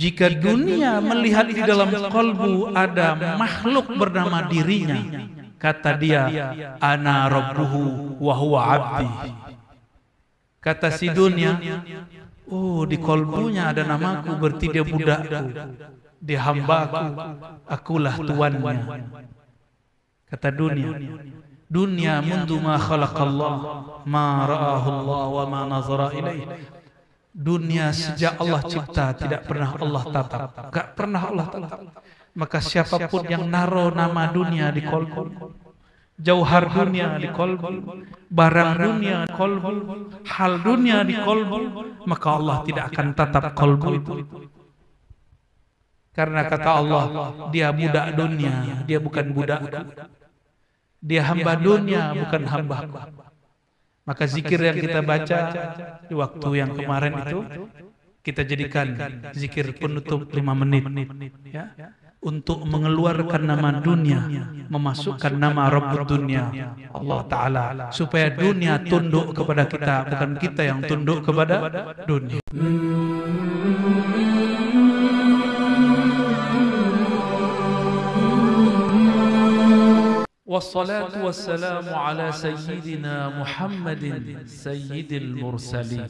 Jika dunia melihat di dalam kalbu ada makhluk bernama dirinya, kata dia, ana rabbuhu wa huwa abdi. Kata si dunia, oh di kalbunya ada namaku, berarti dia budakku, dia hambaku, akulah tuannya. Kata dunia, dunia mundu ma khalaqallah ma ra'ahu Allah wa ma nazara ilaih. Dunia sejak Allah cipta tidak pernah Allah tatap, enggak pernah Allah tatap. Maka siapapun yang naruh nama dunia di kalbu, jauhar dunia di kalbu, barang dunia di kalbu, hal dunia di kalbu, maka Allah tidak akan tatap kalbu itu. Karena kata Allah, dia budak dunia, dia bukan budakku. Dia hamba dunia, bukan hambaku. Maka zikir yang kita baca di waktu yang kemarin itu, kita jadikan zikir penutup 5 menit ya, untuk mengeluarkan nama dunia, memasukkan nama Rabbud dunia, Allah Ta'ala, supaya dunia tunduk kepada kita, bukan kita yang tunduk kepada dunia. Wassalatu wassalamu ala sayyidina Muhammadin sayyidil mursalin.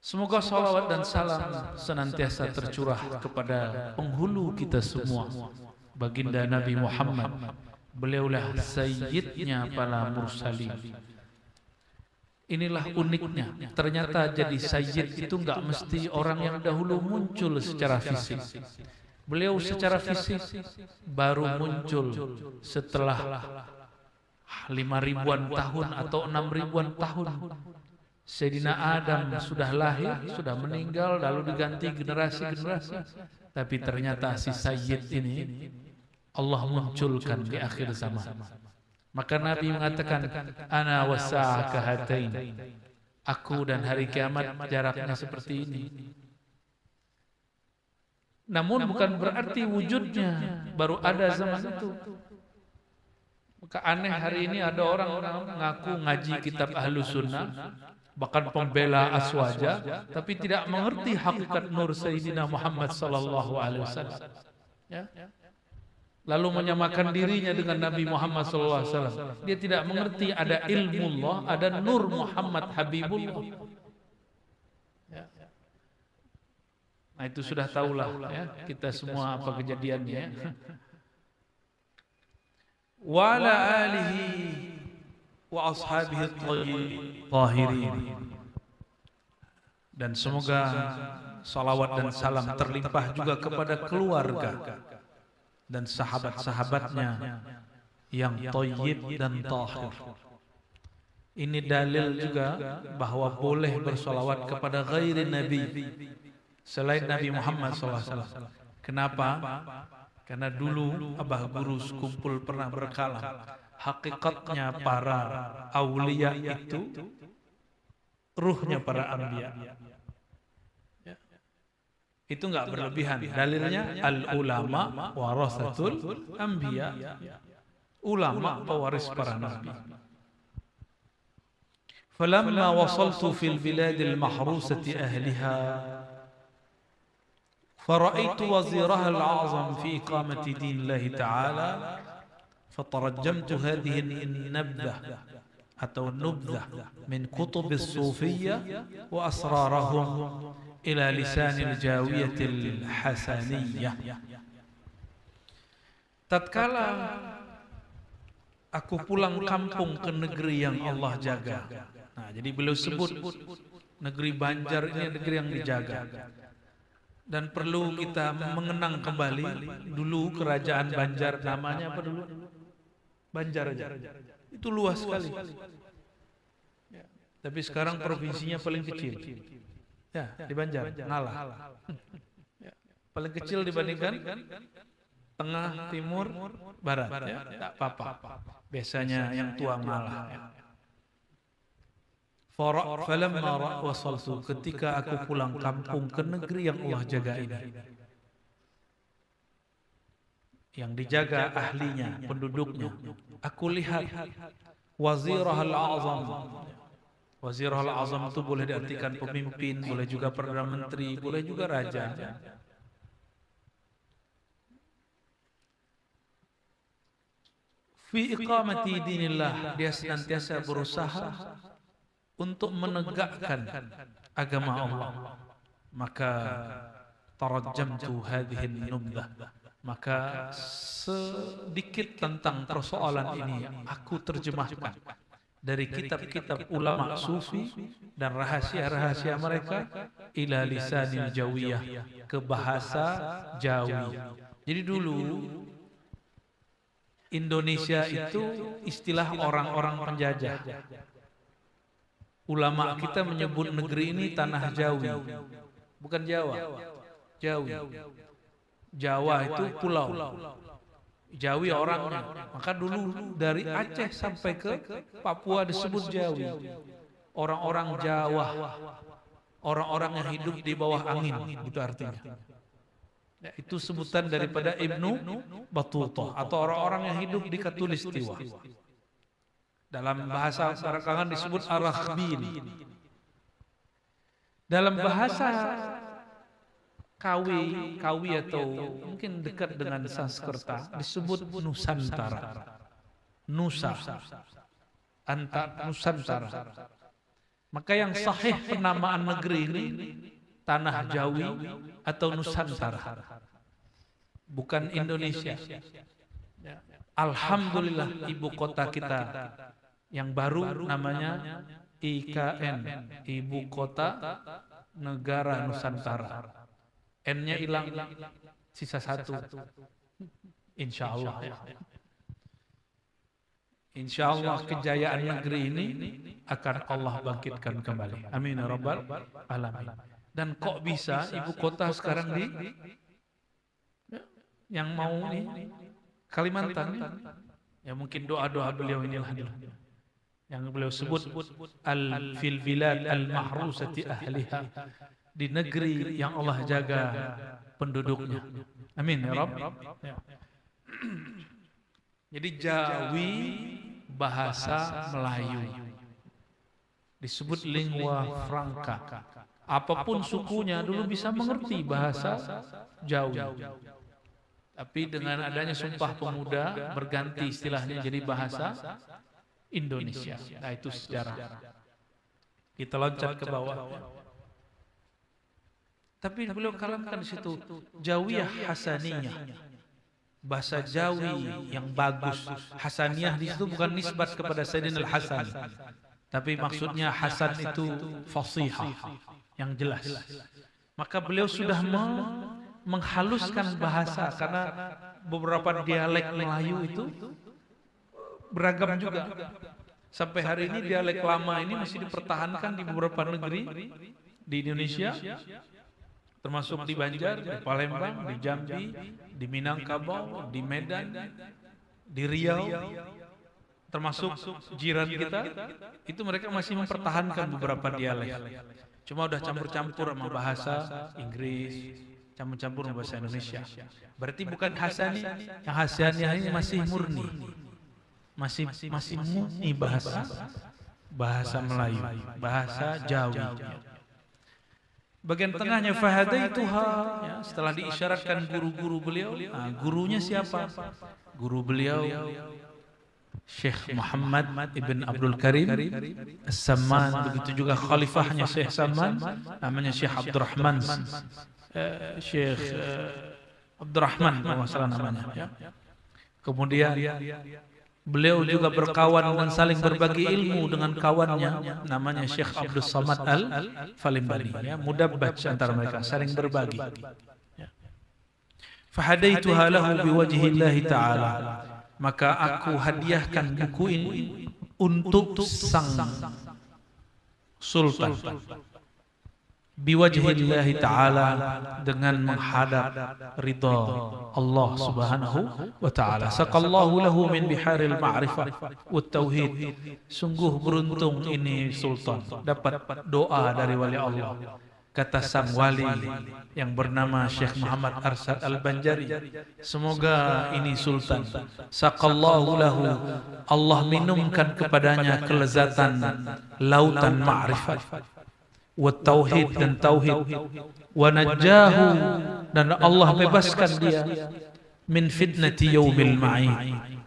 Semoga salawat dan salam senantiasa tercurah kepada penghulu kita semua, baginda Nabi Muhammad. Beliaulah sayyidnya para mursalin. Inilah uniknya, ternyata jadi sayyid itu enggak mesti orang yang dahulu muncul secara fisik. Beliau secara fisik baru muncul setelah 5.000-an tahun atau 6.000-an tahun. Sayyidina Adam sudah lahir, sudah meninggal, lalu diganti generasi-generasi. Tapi ternyata si Sayyid ini Allah munculkan di akhir zaman. Maka Nabi mengatakan, ana wasa'ah kahatain. Aku dan hari kiamat jaraknya seperti ini. Namun bukan berarti wujudnya baru ada zaman itu. Maka aneh hari ini ada orang mengaku ngaji kitab Ahlus Sunnah, bahkan pembela aswaja, tapi tidak mengerti hakikat nur Sayyidina Muhammad sallallahu alaihi wasallam. Ya. Lalu menyamakan dirinya dengan Nabi Muhammad sallallahu alaihi wasallam. Dia tidak mengerti ada ilmullah, ada nur Muhammad Habibullah. Nah itu sudah tahulah ya, kita semua apa kejadiannya. Wa ala alihi wa ashabihi tahirin. Dan semoga salawat dan salam terlimpah juga kepada keluarga dan sahabat-sahabatnya yang thayyib dan tahir. Ini dalil juga bahwa boleh bersalawat kepada ghairi nabi selain Nabi Muhammad SAW. Kenapa? Karena dulu abah guru sekumpul pernah berkalam, hakikatnya para aulia itu ruhnya para anbiya. Itu enggak berlebihan. Dalilnya al-ulama warasatul anbiya. Ulama pewaris para nabi. Falamma wasaltu fil biladil mahrusati ahliha فرأيت وزيرها الأعظم في إقامة دين الله تعالى فترجمت هذه النبذة أو النبذة من كتب الصوفية وأسرارهم إلى لسان الجاوية الحسنية. Tatkala aku pulang kampung ke negeri yang Allah jaga. Nah, jadi beliau sebut negeri Banjar ini negeri yang dijaga. Dan perlu kita mengenang kembali dulu kerajaan Banjar, namanya apa dulu? Banjar aja. Itu luas sekali. Ya. Tapi sekarang provinsinya paling kecil. Ya, di Banjar, ngalah. Ya. Paling kecil dibandingkan tengah, timur, barat. Ya. Tak apa-apa. Biasanya yang tua ngalah. Ya. Falamma wasaltu, ketika aku pulang kampung ke negeri yang Allah jaga ini, yang dijaga ahlinya, penduduknya, aku lihat wazirahal a'zam, Wazirul Azam itu boleh diartikan pemimpin, boleh juga perdana menteri, boleh juga raja. Fi iqamati dinillah, dia senantiasa berusaha untuk menegakkan agama Allah. Maka tarajjamtu hadhihi nubdah, maka sedikit tentang persoalan ini aku terjemahkan dari kitab-kitab ulama sufi dan rahasia-rahasia mereka ila lisanil jawiyah, ke bahasa Jawi. Jadi dulu Indonesia itu istilah orang-orang penjajah. Ulama kita menyebut negeri ini tanah Jawi, bukan Jawa. Jawi. Jawa itu pulau. Jawi orangnya. Maka dulu dari Aceh sampai ke Papua disebut Jawi. Orang-orang Jawa. Orang-orang yang hidup di bawah angin, itu artinya. Ya, itu sebutan daripada Ibnu Battutah, atau orang-orang yang hidup di Khatulistiwa. Dalam bahasa belakangan disebut Arakhbin. Dalam bahasa Kawi atau mungkin dekat dengan Sanskerta disebut Nusantara. Nusantara. Maka yang sahih penamaan negeri ini tanah Jawi atau Nusantara, bukan Indonesia. Alhamdulillah ibu kota kita yang baru namanya IKN, Ibu Kota Negara Nusantara. N-nya hilang, sisa satu. Insya Allah. Insya Allah kejayaan negeri ini akan Allah bangkitkan kembali. Amin ya rabbal alamin. Dan kok bisa ibu kota sekarang di yang mau nih Kalimantan? Ya mungkin doa-doa beliau inilah yang beliau sebut fil bilad al-mahrusati ahliha, di negeri yang Allah jaga penduduknya. Amin ya Rabb. Jadi Jawi bahasa Melayu disebut lingua franca. Apapun sukunya dulu bisa mengerti bahasa Jawi. Tapi dengan adanya Sumpah Pemuda berganti istilahnya jadi bahasa Indonesia. Nah itu sejarah. Kita loncat ke bawah. Tapi beliau kalamkan di situ Jawiyah Hasaniyah, bahasa Jawi yang bagus. Hasaniyah di situ bukan nisbat kepada Sayyidina Al-Hasan, tapi maksudnya Hasan itu fasihah, yang jelas. Maka beliau sudah menghaluskan bahasa, karena beberapa dialek Melayu itu beragam juga. Sampai hari ini dialek lama ini masih dipertahankan di beberapa negeri di Indonesia, termasuk di Banjar, di Palembang, di Jambi, di Minangkabau, di Medan, di Riau, termasuk jiran kita, itu mereka masih mempertahankan beberapa dialek. Cuma udah campur-campur sama bahasa Inggris, campur-campur sama bahasa Indonesia. Berarti bukan Hasani, yang Hasaniyah ini masih murni, masih murni bahasa Melayu, bahasa Jawi. Bagian tengahnya fahadaituha, ya, setelah diisyaratkan guru-guru beliau. Nah, gurunya siapa? Guru beliau Syekh Muhammad ibn Abdul Karim As-Samman, begitu juga khalifahnya Syekh Samman namanya Syekh Abdurrahman, Syekh Abdurrahman kalau salah namanya, ya. Kemudian beliau juga berkawan dan saling berbagi ilmu dengan kawannya namanya Syekh Abdul Samad Al-Falimbani, ya, mudabbaj antara mereka, saling berbagi. Fahadaituha lahu biwajhillahi ta'ala, maka aku hadiahkan buku ini untuk sang sultan biwajhillahi ta'ala, dengan menghadap ridha Allah subhanahu wa ta'ala. Saqallahu lahu min biharil ma'rifah wa tauhid. Sungguh beruntung ini sultan dapat doa dari wali Allah Kata sang wali yang bernama Syekh Muhammad Arsyad Al-Banjari, semoga ini sultan, saqallahu lahu, Allah minumkan kepadanya kelezatan lautan ma'rifat, wa tauhid dan tauhid, wa najjahu, dan Allah bebaskan dia min fitnati yaumil ma'id,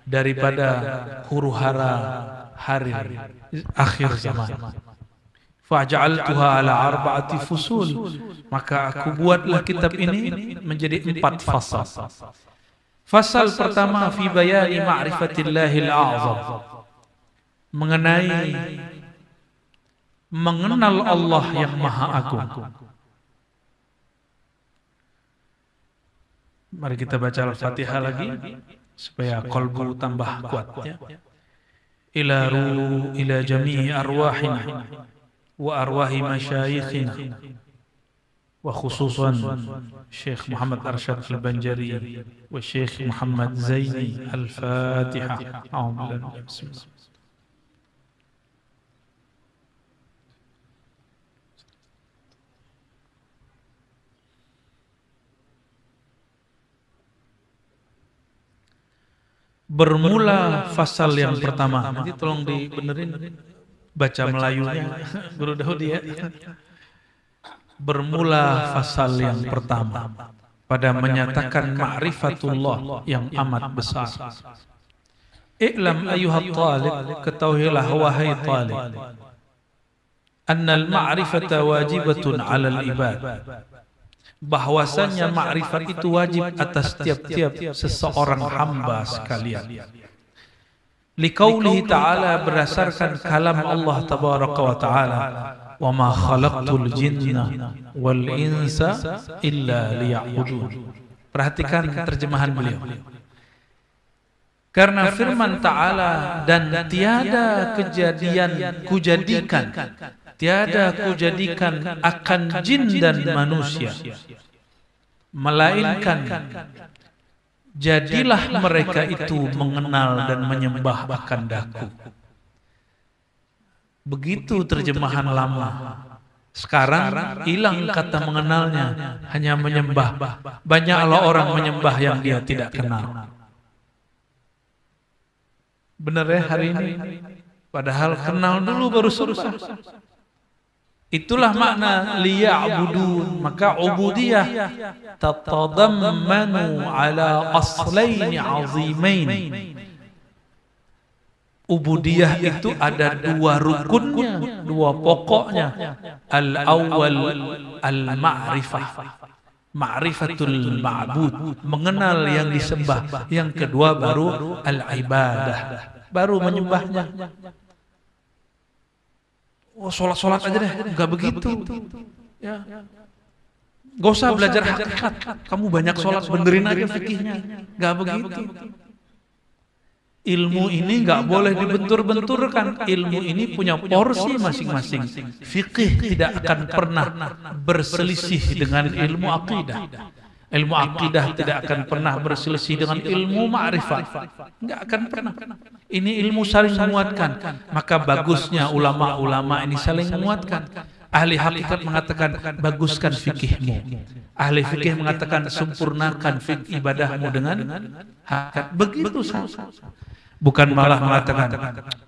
daripada huru-hara hari akhir zaman. Faj'altuha ala arba'ati fusul, maka aku buatlah kitab ini menjadi 4 fasal. Fasal pertama fi bayani ma'rifatillahil a'zam, mengenai mengenal Allah yang Maha Agung. Mari kita baca Al-Fatihah lagi supaya qalbu tambah kuat ya. Ila jami'i arwahina wa arwahi masyayikhina wa khususan Syekh Muhammad Arsyad Al-Banjari wa Syekh Muhammad Zaini. Al-Fatihah. Bismillah. Bermula fasal yang pertama. Nanti tolong dibenerin baca Melayunya Guru Daudi ya. Bermula fasal yang pertama pada menyatakan ma'rifatullah yang amat besar. I'lam ayuhat talib, ketahuilah wahai talib, annal ma'rifata wajibatun 'alal ibad, bahwasannya ma'rifat itu wajib atas tiap-tiap seseorang hamba sekalian. Liqaulihi ta'ala, berdasarkan kalam Allah tabaraka wa ta'ala, wa ma khalaqtul jinna wal insa illa liya'budun. Perhatikan terjemahan beliau. Karena firman ta'ala, dan tiada kejadian kujadikan, tiada kujadikan akan jin dan manusia, melainkan jadilah mereka itu mengenal dan menyembah akan daku. Begitu terjemahan lama. Sekarang hilang kata mengenalnya, hanya menyembah. Banyaklah orang menyembah yang dia tidak kenal. Benar ya hari ini? Padahal kenal dulu baru susah. Itulah makna liya'budun. Maka ubudiyah tatadammanu ala aslaini azimain. Ubudiyah itu ada 2 rukunnya, 2 pokoknya. Al-awwal al-ma'rifah, ma'rifatul ma'bud, mengenal yang disembah. Yang kedua baru al-ibadah, baru menyembahnya. Oh, sholat aja deh, enggak begitu. Ya. Gak usah belajar hakikat. Kamu banyak sholat, benerin aja fikihnya. Enggak begitu. Ilmu ini enggak boleh dibentur-benturkan. Ilmu ini punya porsi masing-masing. Fikih tidak akan pernah berselisih dengan ilmu akidah. Ilmu akidah tidak akan pernah berselisih dengan ilmu ma'rifat. Enggak akan pernah. Ini ilmu saling menguatkan. Maka bagusnya ulama-ulama ini saling menguatkan. Ahli hakikat mengatakan baguskan fikihmu. Ahli fikih mengatakan sempurnakan fikih ibadahmu dengan hakikat. Begitu saja. Bukan malah mengatakan,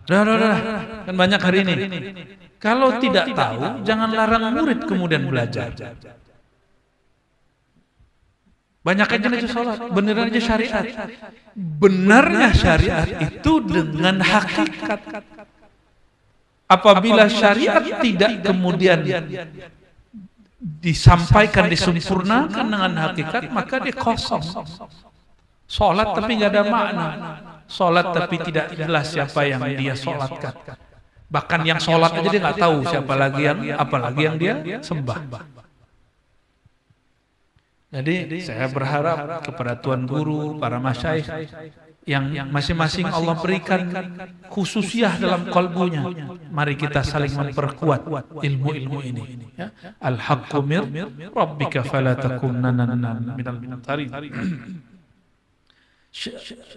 dah, kan banyak hari ini. Kalau tidak tahu, jangan larang murid kemudian belajar. Banyak aja sholat, beneran aja syariat. Benarnya syariat itu dengan hakikat. Apabila syariat tidak kemudian disampaikan, disempurnakan dengan hakikat, maka dia kosong. Sholat tapi nggak ada makna. Sholat tapi tidak jelas siapa yang dia sholatkan. Bahkan yang sholat aja dia nggak tahu siapa lagi yang, apalagi yang dia sembah. Jadi saya berharap kepada Tuan Guru, para masyayikh yang masing-masing Allah berikan khususiyah dalam kalbunya. Mari kita saling memperkuat ilmu-ilmu ini. Ya. Al-haqqu mir rabbika fala takunanna minal mumtarin.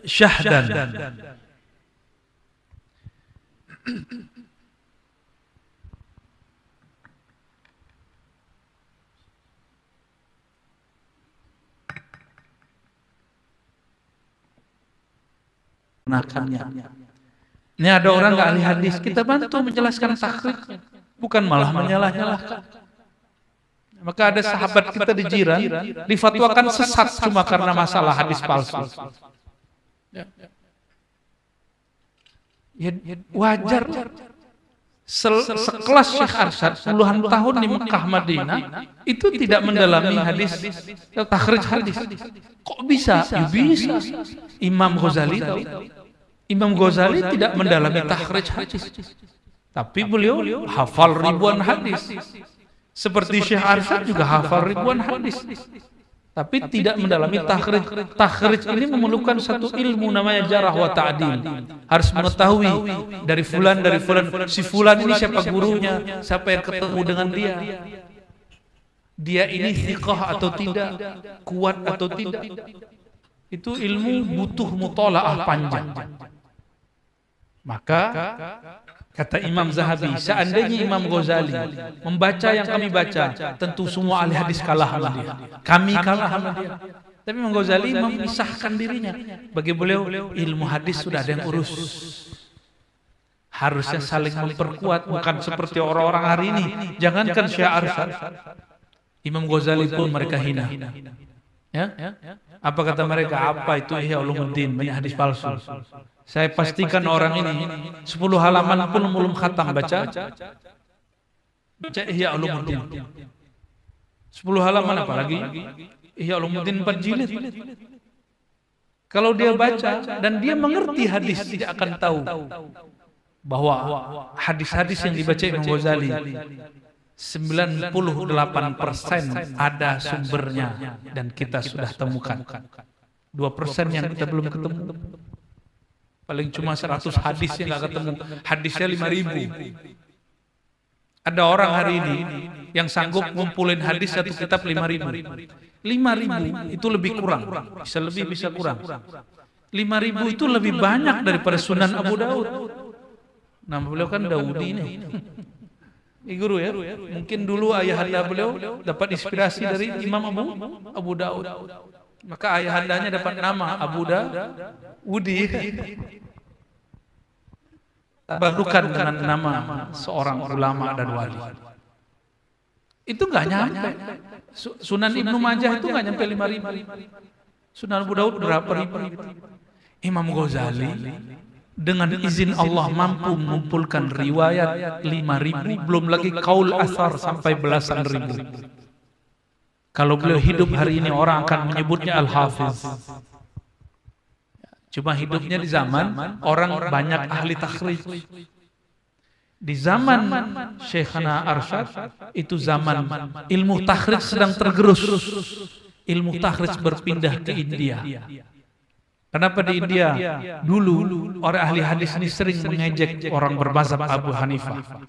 Syahdan. menyempurnakannya. Ini ada orang nggak ahli hadis, kita bantu menjelaskan takhrijnya, bukan malah menyalah-nyalahkan. Maka ada sahabat kita di Jiran difatwakan sesat cuma karena masalah hadis palsu. Ya, wajar. Sekelas Syekh Arsyad puluhan tahun di Mekah Madinah itu tidak mendalami hadis, takhrij hadis. Kok bisa? Ya bisa. Imam Ghazali tahu. Imam Ghazali tidak mendalami takhrij hadis, tapi beliau hafal ribuan hadis. Seperti Syekh Arsyad juga hafal ribuan hadis, tapi tidak mendalami takhrij. Takhrij ini memerlukan satu ilmu namanya jarah wa ta'dil. Harus mengetahui dari fulan, si fulan ini siapa gurunya, siapa yang ketemu dengan dia. Dia ini thiqah atau tidak, kuat atau tidak. Itu ilmu butuh mutalaah panjang. Maka kata Imam Zahabi, seandainya Imam Ghazali membaca yang kami baca, tentu semua ahli hadis kalah sama dia. Kami kalah sama dia. Tapi Imam Ghazali memisahkan dirinya. Bagi beliau, ilmu hadis sudah ada yang urus. Harusnya saling memperkuat, bukan seperti orang-orang hari ini. Jangankan Syekh Arsyad, Imam Ghazali pun mereka hina. Ya? Apa kata mereka? Apa itu Ihya Ulumuddin, banyak hadis palsu. Saya pastikan orang ini 10 halaman pun belum khatam baca Ihya Ulumuddin. 10 halaman apalagi Ihya Ulumuddin 4 jilid. Kalau dia baca dan dia mengerti hadis, tidak akan tahu bahwa hadis-hadis yang dibaca Imam Ghazali 98% ada sumbernya dan kita sudah temukan. 2% yang kita belum ketemu. Paling cuma 100 hadis yang nggak ketemu. Hadisnya 5.000. Ada orang hari ini yang sanggup ngumpulin hadis satu kitab 5.000. 5.000 itu lebih kurang. Bisa lebih, bisa kurang. 5.000 itu lebih banyak daripada Sunan Abu Daud. Nama beliau kan Daudi ini. Ini guru ya. Mungkin dulu ayahanda beliau dapat inspirasi dari Imam Abu Daud. Maka ayahandanya dapat nama Abu Daudi. Barukan dengan nama seorang ulama dan wali. Itu nggak nyampe. Sunan Ibnu Majah itu nggak nyampe 5.000. Sunan Abu Daud berapa ribu? Imam Ghazali dengan izin Allah mampu mengumpulkan riwayat 5.000, belum lagi kaul asar sampai belasan ribu. Kalau beliau hidup hari ini orang akan menyebutnya Al-Hafiz. Cuma hidupnya di zaman orang banyak ahli takhrij. Di zaman Syekhana Arsyad itu zaman ilmu takhrij sedang tergerus. Ilmu takhrij berpindah ke India. Kenapa di India? Dulu orang ahli hadis ini sering mengejek orang bermazhab Abu Hanifah.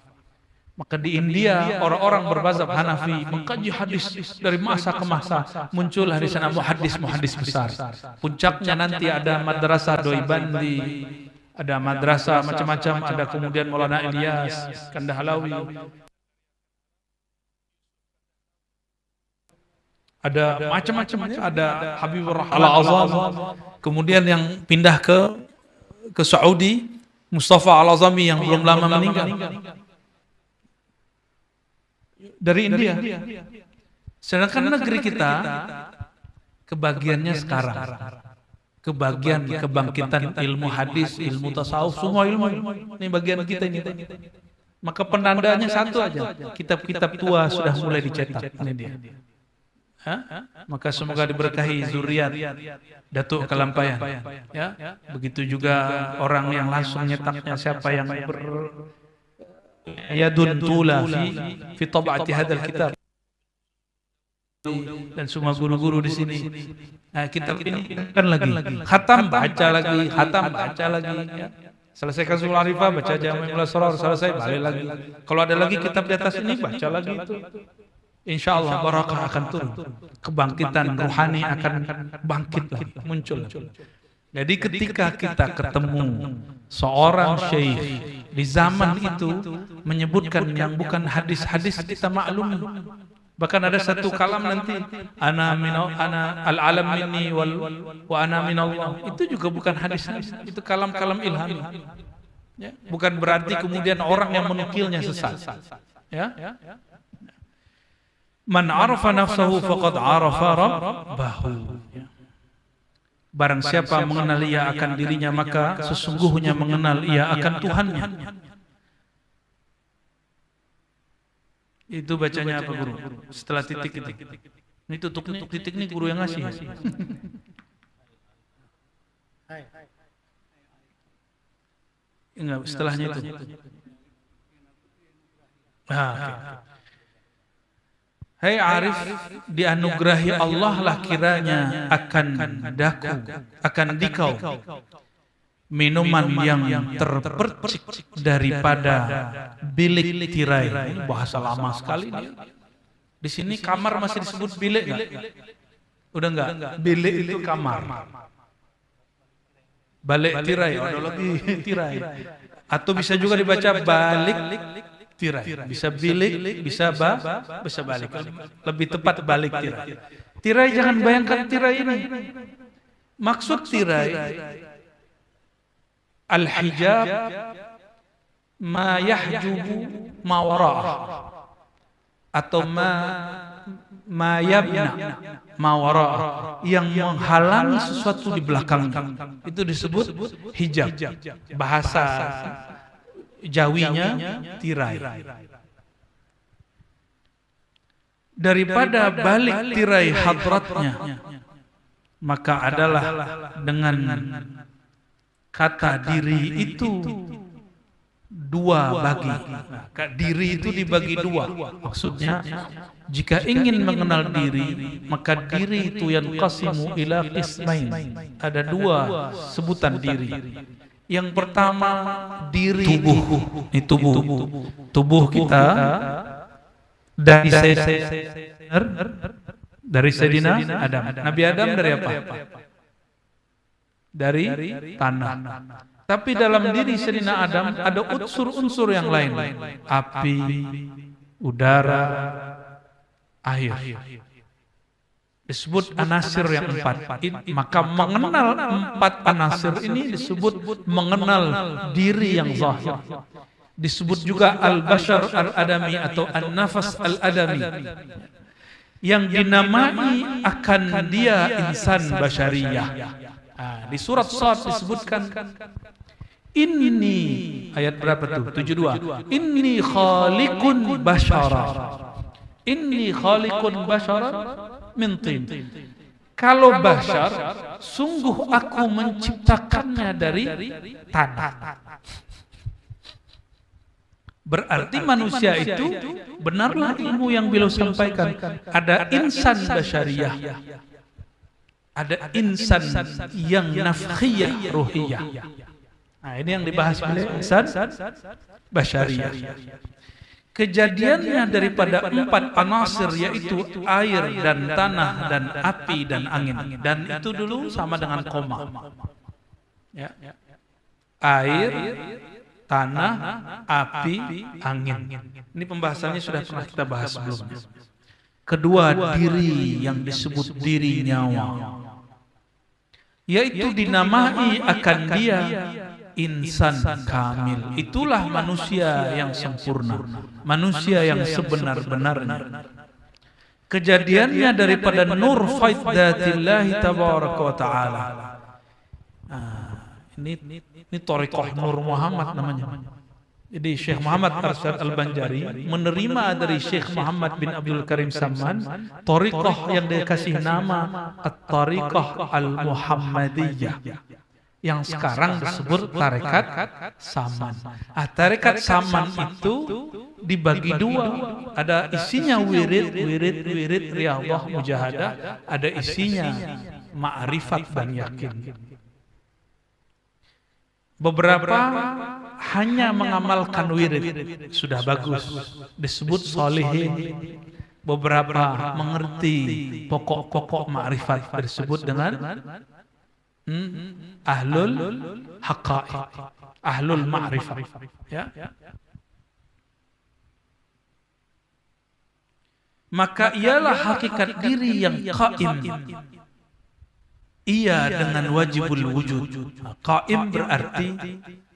Maka di India orang-orang berbazhab Hanafi mengkaji hadis dari masa ke masa, muncul di sana muhaddis besar. Puncaknya nanti ada madrasah Doibandi, ada madrasah macam-macam, ada kemudian Maulana Ilyas Kandahalawi, ada macam-macam, ada Habibur Rahman Al-Azam, kemudian yang pindah ke Saudi Mustafa Al-Azami yang belum lama meninggal. Dari India. Sedangkan negeri kita kebagiannya sekarang. Kebagian kebangkitan ilmu hadis, ilmu tasawuf, semua ilmu. Ini bagian kita ini. Maka penandanya satu aja. Kitab-kitab tua sudah mulai dicetak. Ini dia. Maka semoga diberkahi zuriat Datuk Kalampayan. Ya, begitu juga orang yang langsung nyetaknya, siapa yang yadun tula fi tab'ati hadzal kitab, dan semua guru-guru di sini. Nah, kitab ini kan lagi khatam baca lagi, ya. Selesaikan Sul Arifah, baca Jami' Al-Asrar, selesai balik lagi. Kalau ada lagi kitab di atas ini, baca lagi itu. Insyaallah barakah akan turun. Kebangkitan rohani akan bangkit lagi, muncul. Jadi ketika kita ketemu seorang syekh di zaman itu menyebutkan yang bukan hadis-hadis, kita maklum Bahkan ada satu kalam nanti, ana al-alam minni wa ana minallah. Itu juga bukan hadis, itu kalam-kalam ilham. Ya, bukan berarti kemudian orang yang menukilnya sesat. Ya. Man arafa nafsahu faqad arafa rabbahu. Barang siapa mengenal ia akan dirinya, maka sesungguhnya mengenal ia akan Tuhannya. Itu bacanya apa guru? Setelah titik itu. Ini tutup titik ini guru yang ngasih. Enggak, setelahnya itu. Okay. Hai Arif, dianugerahi Allah lah kiranya akan dikau minuman yang terpercik daripada bilik tirai. Ini bahasa lama sekali ini. Di sini kamar masih disebut bilik enggak? Udah enggak? Bilik itu kamar. Balik tirai, ada lagi tirai. Atau bisa juga dibaca balik tirai. Bisa bilik, bisa balik. Lebih tepat balik tirai. Tirai jangan bayangkan tirai ini. Maksud tirai al-hijab ma yahjubu ma wara'ah atau ma yabna ma wara'ah, yang menghalangi sesuatu di belakang. Itu disebut hijab. Bahasa Jawinya tirai. Daripada balik tirai hadratnya, maka adalah dengan kata diri itu dua bagi. Diri itu dibagi dua. Maksudnya, jika ingin mengenal diri, maka diri itu yanqasimu ila qismain. Ada dua sebutan diri. Yang pertama diri tubuh. Ini tubuh kita dari Sayyidina Adam. Nabi Adam dari apa? Dari tanah. Tapi dalam diri Sayyidina Adam ada unsur-unsur yang lain. Api, udara, air. Disebut anasir yang 4. Maka mengenal 4 anasir ini disebut mengenal diri yang zahir. Disebut juga al-bashar al-adami atau an-nafas al-adami, yang dinamai akan dia insan basyariyah. Di surat Shad disebutkan inni, ayat berapa tuh? 72. Inni khaliqun bashara. Inni khaliqun bashara min tin. Kalau bashar, sungguh aku menciptakannya dari tanah. Berarti manusia itu, benarlah ilmu yang beliau sampaikan, ada insan basyariyah, ada insan yang nafkhiyah ruhiyah. Nah, ini yang dibahas beliau, insan basyariyah. Kejadiannya daripada 4 anasir, yaitu air dan tanah dan api dan angin. Dan itu dulu sama dengan koma. Ya. Air, tanah, api, angin. Ini pembahasannya sudah pernah kita bahas sebelumnya. Kedua, diri yang disebut diri nyawa, yaitu dinamai akan dia insan kamil. Itulah manusia yang sempurna, manusia yang sebenar-benarnya. Kejadiannya daripada nur faid dzatillahi tabaraka wa ta'ala. Ini Thariqah Nur Muhammad namanya. Jadi Syekh Muhammad Arsyad Al-Banjari menerima dari Syekh Muhammad bin Abdul Karim Saman Thariqah yang dikasih nama At-Thariqah Al-Muhammadiyah, yang sekarang disebut Tarekat Saman. Tarekat Saman itu dibagi dua. Ada isinya wirid riyadhah mujahadah, ada isinya ma'rifat dan yakin. Beberapa hanya mengamalkan wirid, sudah bagus, disebut sholihin. Beberapa mengerti pokok-pokok ma'rifat, disebut dengan ahlul haqa'iq, ahlul ma'rifat. Ya. maka ialah hakikat diri yang qaim. Ia dengan wajibul wujud. Qaim berarti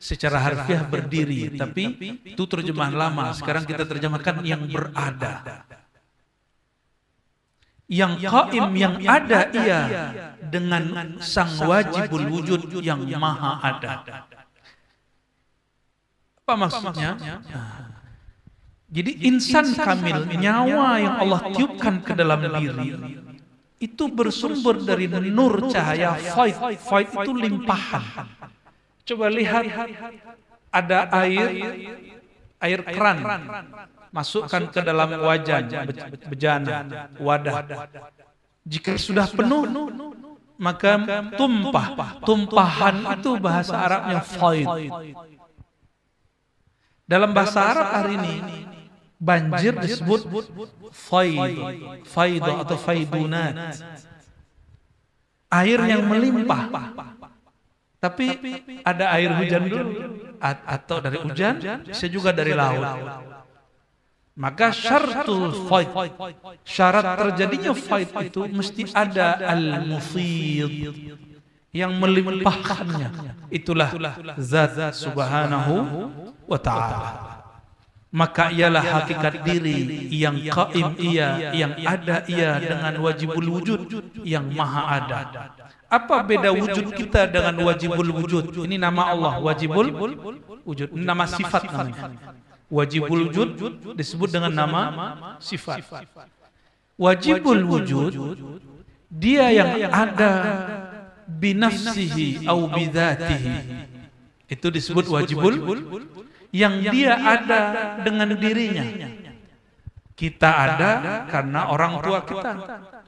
secara harfiah berdiri, tapi itu terjemahan lama. Sekarang kita terjemahkan yang berada. Yang qaim, yang ada ia dengan sang wajibul wujud yang maha ada. Apa maksudnya? Jadi insan kamil, nyawa yang Allah tiupkan ke dalam diri, itu bersumber dari nur cahaya faid. Faid itu limpahan. Coba lihat, ada air keran, masukkan ke dalam wajan, bejana, wadah. Jika sudah penuh, maka tumpah. Tumpahan itu bahasa Arabnya faid. Dalam bahasa Arab hari ini, banjir disebut faid atau faidunat. Air yang melimpah. Tapi ada air hujan dulu, atau dari hujan, bisa juga dari laut. Maka syaratul faid, syarat terjadinya faid itu mesti ada al-mufid, yang melimpahkannya. Itulah zat subhanahu wa ta'ala. Maka ialah hakikat diri yang qaim ia, yang ada ia dengan wajibul wujud yang maha ada. Apa beda wujud kita dengan wajibul wujud? Ini nama Allah, wajibul wujud. Ini nama sifat namanya. Wajibul wujud disebut dengan nama sifat. Wajibul wujud, dia yang ada binafsihi au bidhatihi. Itu disebut wajibul, yang dia ada dengan dirinya. Kita ada karena orang tua kita.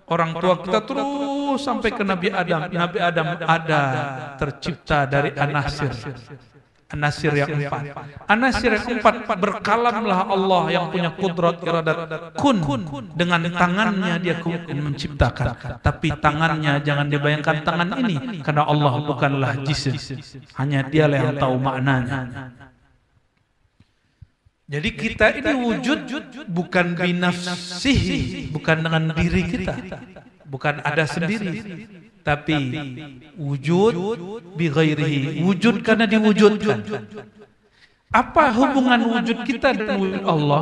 Orang tua kita terus sampai ke Nabi Adam. Nabi Adam ada tercipta dari anasir. Anasir yang 4. Anasir yang 4 berkalamlah Allah yang punya kudrat iradat kun. Dengan tangannya dia menciptakan. Tapi tangannya jangan dibayangkan tangan ini, karena Allah bukanlah jisim. Hanya dialah yang tahu maknanya. Jadi kita ini wujud bukan binafsihi, bukan dengan diri kita, bukan ada sendiri, tapi wujud bi ghairihi, wujud karena diwujudkan. Apa hubungan wujud kita dengan wujud Allah?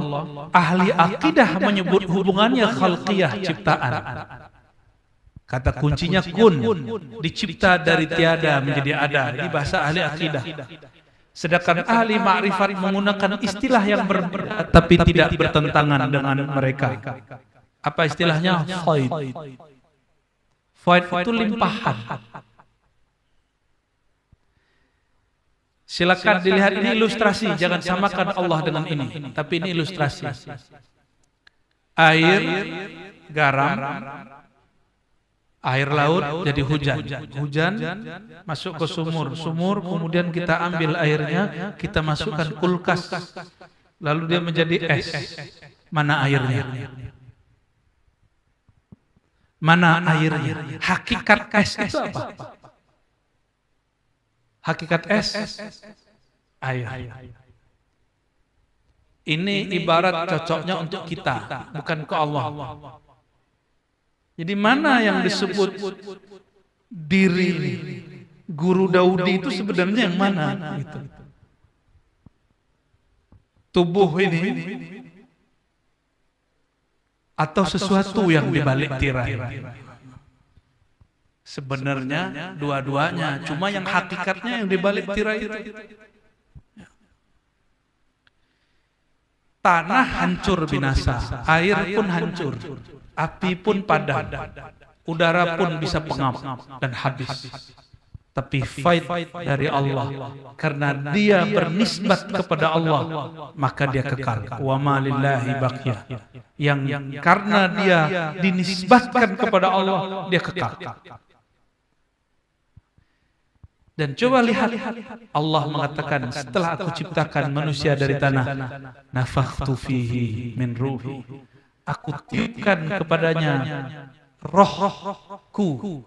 Ahli akidah menyebut hubungannya khalqiyah, ciptaan. Kata kuncinya kun, dicipta dari tiada menjadi ada. Di bahasa ahli akidah. Sedangkan ahli ma'rifat menggunakan istilah yang berbeda, tapi tidak bertentangan dengan mereka. Apa istilahnya? Faid. Faid itu limpahan. Silakan dilihat, ini ilustrasi. Jangan samakan Allah dengan ini. Tapi ini ilustrasi. Air, garam, air laut jadi hujan. Hujan masuk ke sumur. Sumur kemudian kita ambil airnya, kita masukkan kulkas. Lalu dia menjadi es. Mana airnya? Mana airnya? Hakikat es itu apa? Hakikat es air. Ini ibarat cocoknya untuk kita, bukan ke Allah. Jadi mana yang disebut diri Guru Daudi itu sebenarnya yang mana? Gitu. Tubuh ini atau sesuatu yang dibalik tirai? Sebenarnya dua-duanya, cuma yang hakikatnya yang dibalik tirai itu. Tanah hancur binasa, air pun hancur, api pun padam, udara pun bisa pengap dan habis. Tapi faid dari Allah, karena dia bernisbat kepada Allah, maka dia kekal. Wa ma lillahi baqiyah. Yang karena dia dinisbatkan kepada Allah, dia kekal. Dan coba lihat, Allah mengatakan setelah aku ciptakan manusia dari tanah, nafakhtu fihi min ruhi, aku tiupkan kepadanya rohku,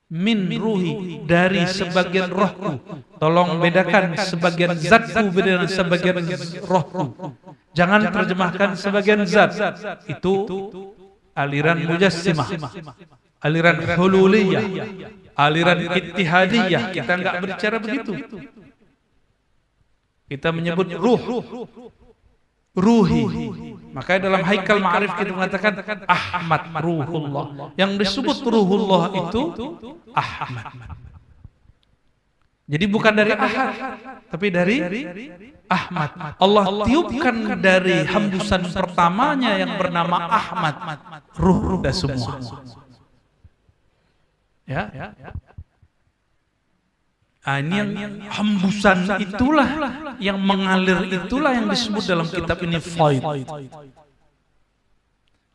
min ruhi, dari sebagian rohku. Tolong bedakan sebagian zatku dengan sebagian rohku. Jangan terjemahkan sebagian zat. Itu aliran mujassimah, aliran hululiyah, aliran ittihadiyah. Kita enggak berbicara begitu. Kita menyebut ruh, ruhi. Makanya dalam Haikal Ma'arif kita mengatakan Ahmad Ruhullah. Yang disebut Ruhullah itu Ahmad. Jadi bukan dari Ahad, tapi dari Ahmad. Allah tiupkan dari hembusan pertamanya yang bernama Ahmad, ruh dan semua. Ya. Ini yang hembusan itulah, yang mengalir itulah yang disebut dalam kitab ini faid.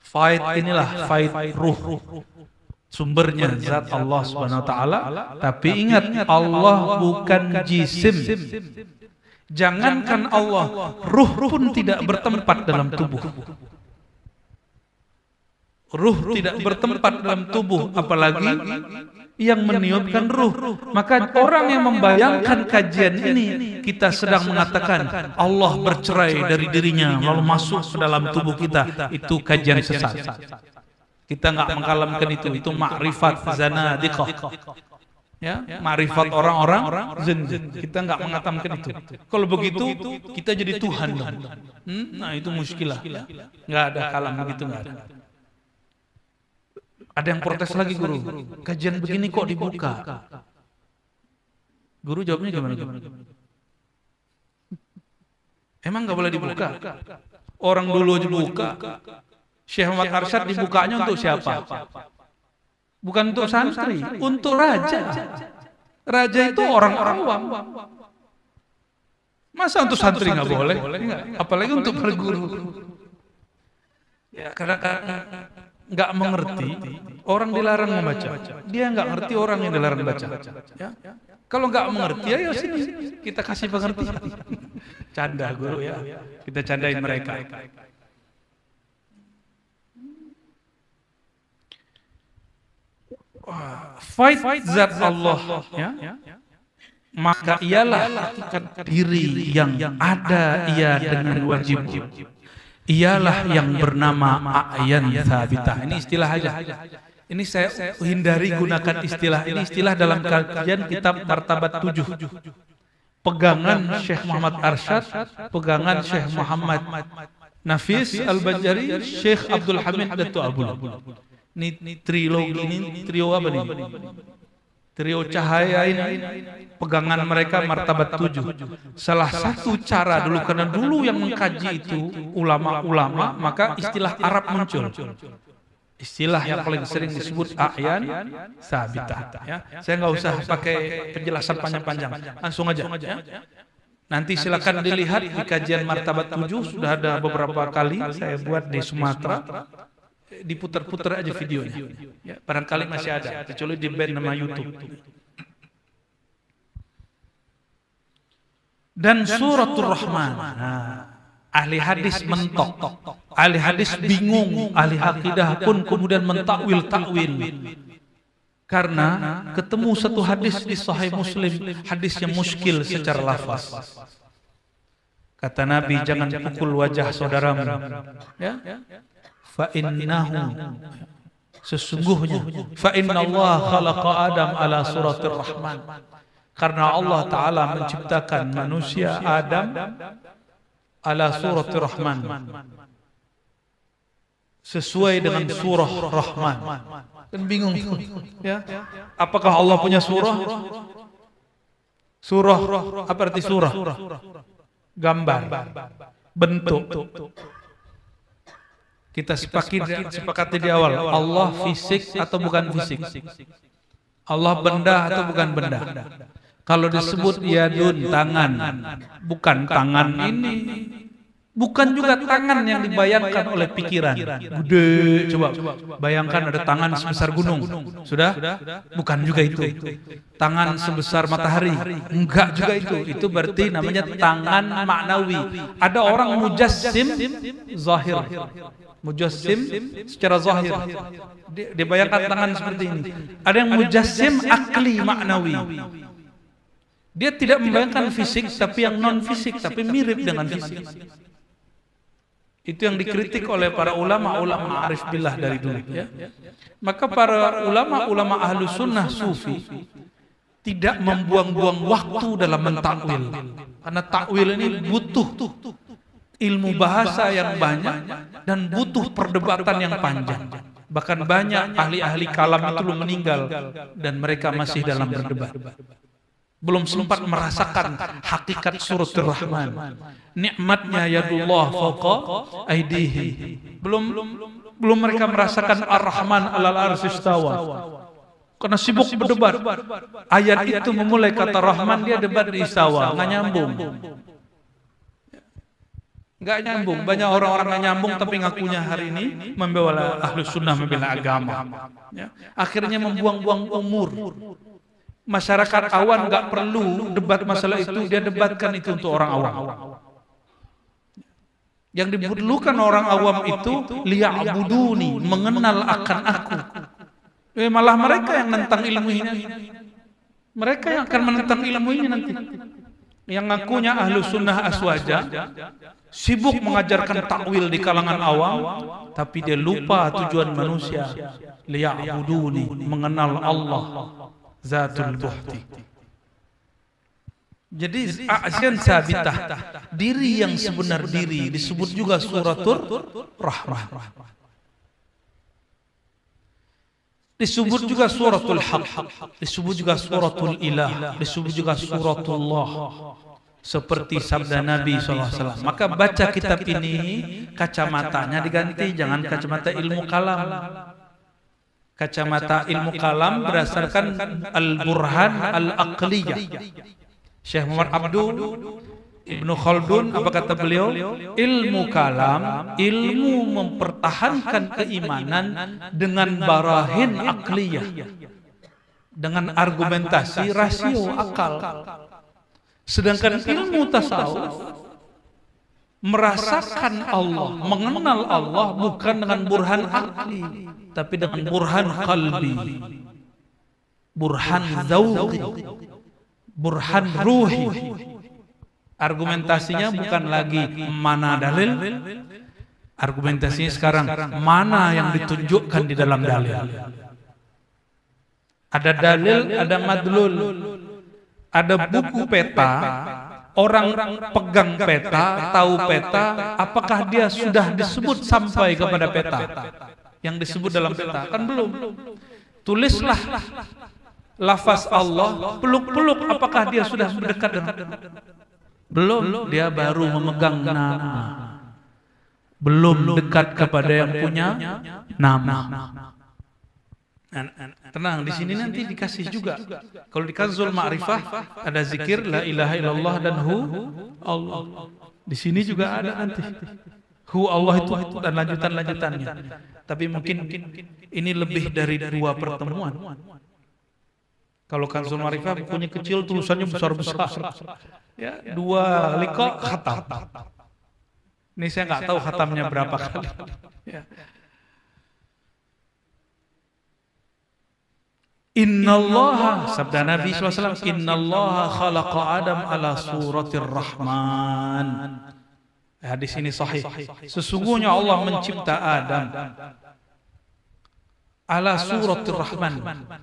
Faid inilah faid ruh. Sumbernya zat Allah Subhanahu wa taala, tapi ingat Allah bukan jisim. Jangankan Allah, ruh pun tidak bertempat dalam tubuh. Ruh tidak bertempat dalam tubuh, apalagi yang meniupkan ruh. Maka orang yang membayangkan kajian ini, kita sedang mengatakan Allah bercerai dari dirinya lalu masuk ke dalam tubuh kita, itu kajian sesat. Kita enggak mengkalamkan itu makrifat zanadiqah. Ya, makrifat orang-orang zen. Kita enggak mengatakan itu. Kalau begitu kita jadi Tuhan dong. Nah, itu muskilah. Enggak ada kalam begitu, enggak ada. Ada yang protes lagi, guru. Kajian begini kok dibuka? Guru jawabnya gimana? Emang enggak boleh dibuka? Orang dulu dibuka. Syekh Muhammad Arsyad dibukanya untuk siapa? Bukan untuk santri, untuk raja. Raja itu orang-orang awam. Masa untuk santri nggak boleh? Apalagi untuk berguru. Ya, karena nggak mengerti, orang dilarang membaca. Dia nggak ngerti orang yang dilarang baca. Ya? Kalau nggak mengerti, ayo sini kita kasih pengertian. Canda guru ya, kita candain mereka. Fight zat Allah, ya. Maka ialah hakikat diri yang ada ia dengan wajib. Ialah yang bernama a'yan thabitah. Ini istilah aja. Ini saya hindari gunakan istilah. Ini istilah dalam kajian kitab Martabat 7. Pegangan Syekh Muhammad Arsyad, pegangan Syekh Muhammad Nafis Al-Banjari, Syekh Abdul Hamid Datu Abul. Ini trilogi ini, trio apa nih? Trio cahaya ini, pegangan mereka Martabat 7. Salah satu cara dulu, karena dulu yang mengkaji itu ulama-ulama, maka istilah Arab muncul. Istilah yang paling sering disebut a'yan sabitah. Ya. Saya nggak usah pakai penjelasan panjang-panjang, langsung aja. Ya. Nanti silakan dilihat di kajian Martabat 7, sudah ada beberapa kali saya buat di Sumatera. Diputar-putar aja videonya. Ya, barangkali masih ada, kecuali di band nama YouTube. Dan suratul Rahman. Nah, ahli hadis mentok, ahli hadis bingung, ahli akidah pun kemudian mentakwil. Karena ketemu satu hadis di Sahih Muslim, hadis yang muskil secara lafaz. Kata Nabi, jangan pukul wajah saudaramu. Ya? Fa'innahu, sesungguhnya fa'innallaha khalaqa Adam ala suratir Rahman, karena Allah Ta'ala menciptakan manusia Adam ala suratir Rahman, sesuai dengan surah Rahman. Kan bingung ya? Apakah Allah punya surah? Surah, apa arti surah? Gambar, bentuk. Kita sepakati di awal, Allah fisik atau bukan fisik? Allah benda atau bukan benda? Kalau disebut yadun, tangan, bukan tangan ini Bukan juga tangan yang dibayangkan oleh pikiran. Gede, coba bayangkan ada tangan sebesar gunung. Sudah? Bukan juga itu. Tangan sebesar matahari. Enggak juga itu. Itu berarti namanya tangan maknawi. Ada orang mujassim zahir. Mujassim secara zahir. Dia bayangkan tangan seperti ini. Ada yang mujassim akli maknawi. Dia tidak membayangkan fisik, tapi yang non fisik, tapi mirip dengan fisik. Itu yang dikritik oleh para ulama arif billah dari dulu. Ya. Maka para ulama ahlu sunnah sufi tidak membuang-buang waktu dalam mentakwil. Karena takwil ini butuh ilmu bahasa yang banyak dan butuh perdebatan yang panjang. Bahkan banyak ahli-ahli kalam itu belum meninggal dan mereka masih dalam berdebat. Belum sempat merasakan hakikat suratul Rahman. Nikmatnya yadullah fawqa aydihim. Belum mereka merasakan Ar-Rahman 'alal arsy istawa. Karena sibuk berdebat. Ayat itu memulai kata Rahman, dia debat di istawa, enggak nyambung. Enggak nyambung. Banyak orang-orang enggak nyambung tapi ngakunya hari ini membela Ahlus Sunnah, membela agama. Ya. Akhirnya membuang-buang umur. Masyarakat awam nggak perlu debat masalah itu, dia debatkan itu untuk orang awam. Yang diperlukan orang awam itu liya'buduni, mengenal akan aku. Malah mereka yang menentang ilmu ini. Mereka yang akan menentang ilmu ini nanti. Yang ngakunya ahlu sunnah aswaja, sibuk mengajarkan takwil di kalangan awam, tapi dia lupa tujuan manusia. Liya'buduni, mengenal Allah. Zatul buhti. Jadi a'zan sabitah, diri yang sebenar diri disebut juga suratul Rahman. Disebut juga suratul Haq, disebut juga suratul Ilah, disebut juga suratullah. Seperti sabda Nabi SAW. Maka baca kitab ini, kacamatanya diganti, jangan kacamata ilmu kalam. Kacamata ilmu kalam berdasarkan al-burhan al-aqliyah. Syekh Muhammad Abdul Ibnu Khaldun, apa kata beliau? Ilmu kalam, ilmu mempertahankan keimanan dengan barahin aqliyah, dengan argumentasi rasio akal. Sedangkan ilmu tasawuf merasakan Allah, mengenal Allah bukan dengan burhan akli, tapi dengan burhan qalbi, burhan dzauqi, burhan ruhi. Argumentasinya bukan lagi mana dalil, argumentasinya sekarang mana yang ditunjukkan di dalam dalil. Ada dalil, ada madlul, ada buku peta. Orang pegang peta, tahu peta, apakah dia sudah disebut sampai kepada peta? Yang disebut dalam peta, kan belum. Tulislah lafaz Allah, peluk-peluk, apakah dia sudah mendekat dengan? Belum, dia baru memegang nama. Belum dekat kepada yang punya nama. Tenang, di sini nanti dikasih juga. Kalau di Kanzul Ma'rifah ada zikir la ilaha illallah dan hu Allah. Di sini juga ada nanti. Hu Allah itu dan lanjutan-lanjutannya. Tapi mungkin ini lebih dari 2 pertemuan. Kalau Kanzul Ma'rifah bukunya kecil, tulisannya besar-besar. Ya, 2 liqa khatam. Ini saya nggak tahu khatamnya berapa kali. Ya. Innallaha, sabda Nabi SAW, Innallaha khalaqa Adam ala suratir Rahman. Hadis ini sahih. Sesungguhnya Allah mencipta Adam ala suratir Rahman,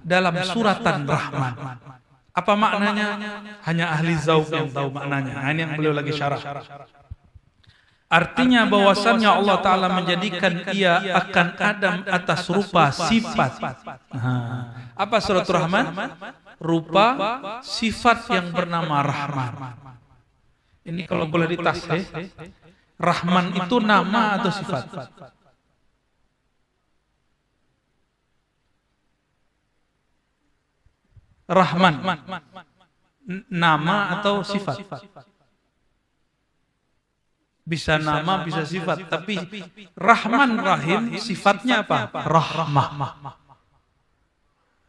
dalam suratan Rahman. Apa maknanya? Hanya ahli zauq yang tahu maknanya. Nah, ini yang beliau lagi syarah. Artinya bahwasannya Allah Ta'ala menjadikan ia akan Adam atas rupa sifat. Nah, apa suratul Rahman? Rupa sifat yang bernama Rahman. Ini kalau boleh ditashih, Rahman itu nama atau sifat? Rahman, nama atau sifat? Bisa nama, bisa sifat. Tapi Rahman Rahim sifatnya apa? Rahmah.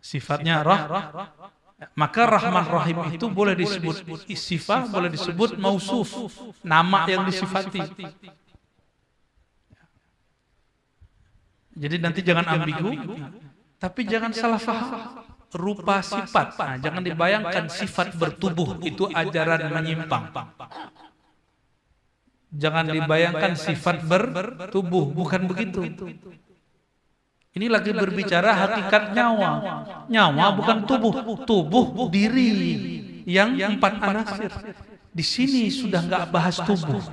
Sifatnya maka Rahman Rahim itu boleh disebut sifat, boleh disebut mausuf, nama yang disifati. Jadi nanti jangan ambigu, tapi jangan salah faham. Rupa sifat, nah, jangan dibayangkan sifat bertubuh, itu ajaran menyimpang. Jangan dibayangkan sifat bertubuh, bukan begitu. Ini lagi berbicara hakikat nyawa. Nyawa bukan tubuh, tubuh diri yang 4 anasir. Di sini sudah nggak bahas tubuh.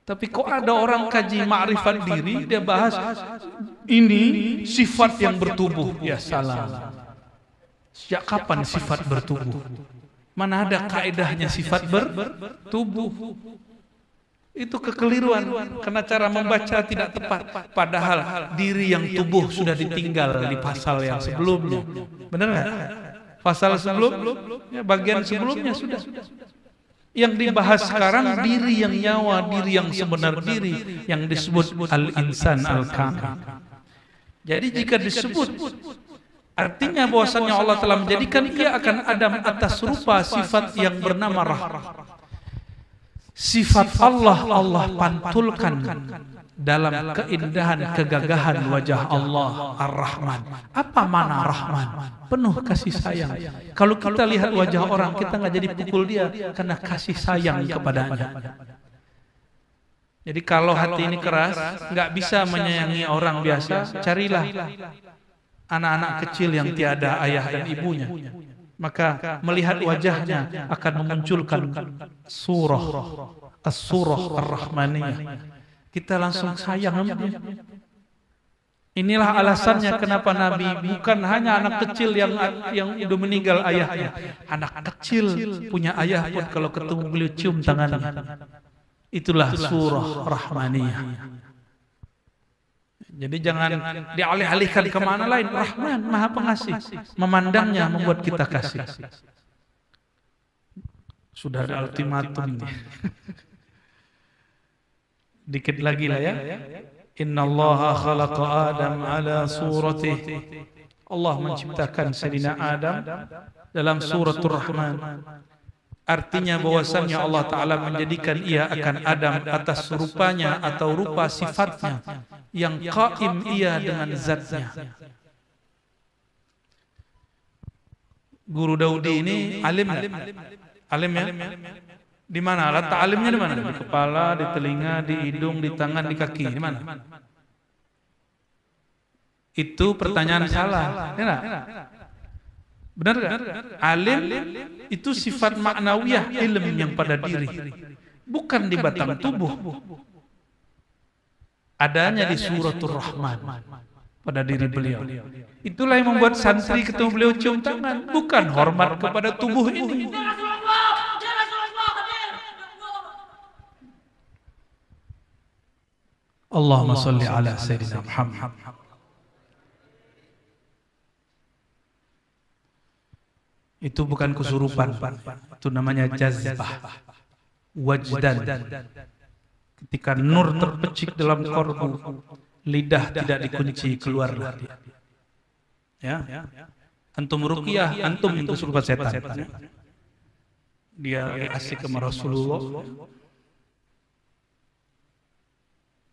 Tapi kok ada orang kaji ma'rifat diri, dia bahas ini sifat yang bertubuh. Ya salah. Sejak kapan sifat bertubuh? Mana ada kaedahnya sifat bertubuh? Itu kekeliruan, karena cara membaca tidak tepat. Padahal diri yang tubuh sudah ditinggal di pasal yang sebelumnya. Benar nggak? Pasal sebelumnya, bagian sebelumnya sudah. Yang dibahas sekarang diri yang nyawa, diri yang sebenar diri, yang disebut al-insan al-kamil. Jadi jika disebut, artinya bahwasannya Allah telah menjadikan ia akan Adam atas rupa sifat yang bernama rahmah. Sifat Allah pantulkan dalam keindahan kegagahan wajah Allah Ar-Rahman. Apa makna Rahman? Penuh kasih sayang. Kalau kita lihat wajah orang, kita nggak jadi pukul dia karena kasih sayang kepadanya. Jadi kalau hati ini keras, nggak bisa menyayangi orang biasa, carilah anak-anak kecil yang tiada ayah dan ibunya. Maka melihat wajahnya akan memunculkan surah Ar-Rahmaniyah. Kita langsung sayang sama dia. Inilah alasannya kenapa Nabi bukan hanya anak kecil yang udah meninggal ayahnya. Anak kecil punya ayah pun kalau ketemu beliau cium tangannya. Itulah surah Rahmaniyah. Jadi jangan dialih-alihkan kemana lain. Rahman, Maha Pengasih. Memandangnya membuat kita kasih. Sudah ada ultimatum nih. Dikit lagi lah ya. Innallaha khalaqa Adam ala suratih. Allah menciptakan Sayyidina Adam dalam suratul Rahman. Artinya bahwasannya Allah Ta'ala menjadikan ia akan Adam atas rupanya atau rupa sifatnya yang qaim ia dengan zatnya. Guru Daudi ini alim ya? Alim ya? Di mana? Letak alimnya di mana? Di kepala, di telinga, di hidung, di tangan, di kaki. Di mana? Itu pertanyaan salah. Ya, benar gak? Alim itu sifat maknawiyah ilm yang pada diri, bukan di batang tubuh. Adanya di suratul Rahman pada diri beliau. Itulah yang membuat santri ketemu beliau cium tangan, bukan hormat kepada tubuh ini. Allahumma salli ala Sayyidina Muhammad. Itu bukan kesurupan, itu namanya jazbah, wajdan. Ketika nur terpecik dalam korbu, lidah tidak dikunci, keluarlah dia. Ya, antum ruqyah, antum kesurupan setan. Dia asik sama Rasulullah.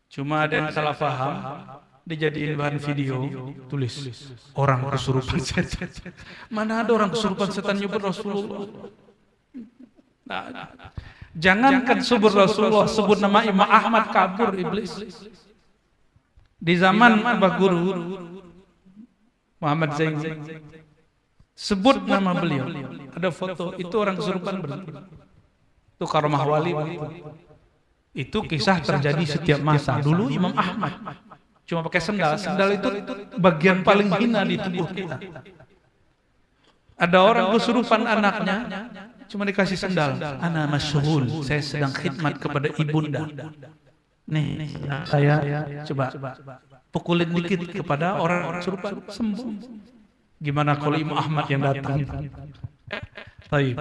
Cuma ada yang salah paham, dijadiin bahan video, tulis orang kesurupan setan. Mana ada orang kesurupan setan nyebut Rasulullah? Nah, jangankan sebut Rasulullah, sebut nama Imam Ahmad kabur iblis. Di zaman Mbah Guru Muhammad Zain, sebut nama beliau, ada foto, itu orang kesurupan berhenti. Itu karamah wali. Itu kisah terjadi setiap masa. Dulu Imam Ahmad cuma pakai sendal. Sendal itu bagian paling hina di tubuh kita. Ada orang kesurupan anaknya, cuma dikasih sendal. Ana masyghul, saya sedang khidmat kepada ibunda. Nih, saya coba pukulin dikit kepada orang kesurupan, sembuh. Gimana kalau Imam Ahmad yang datang? Baik.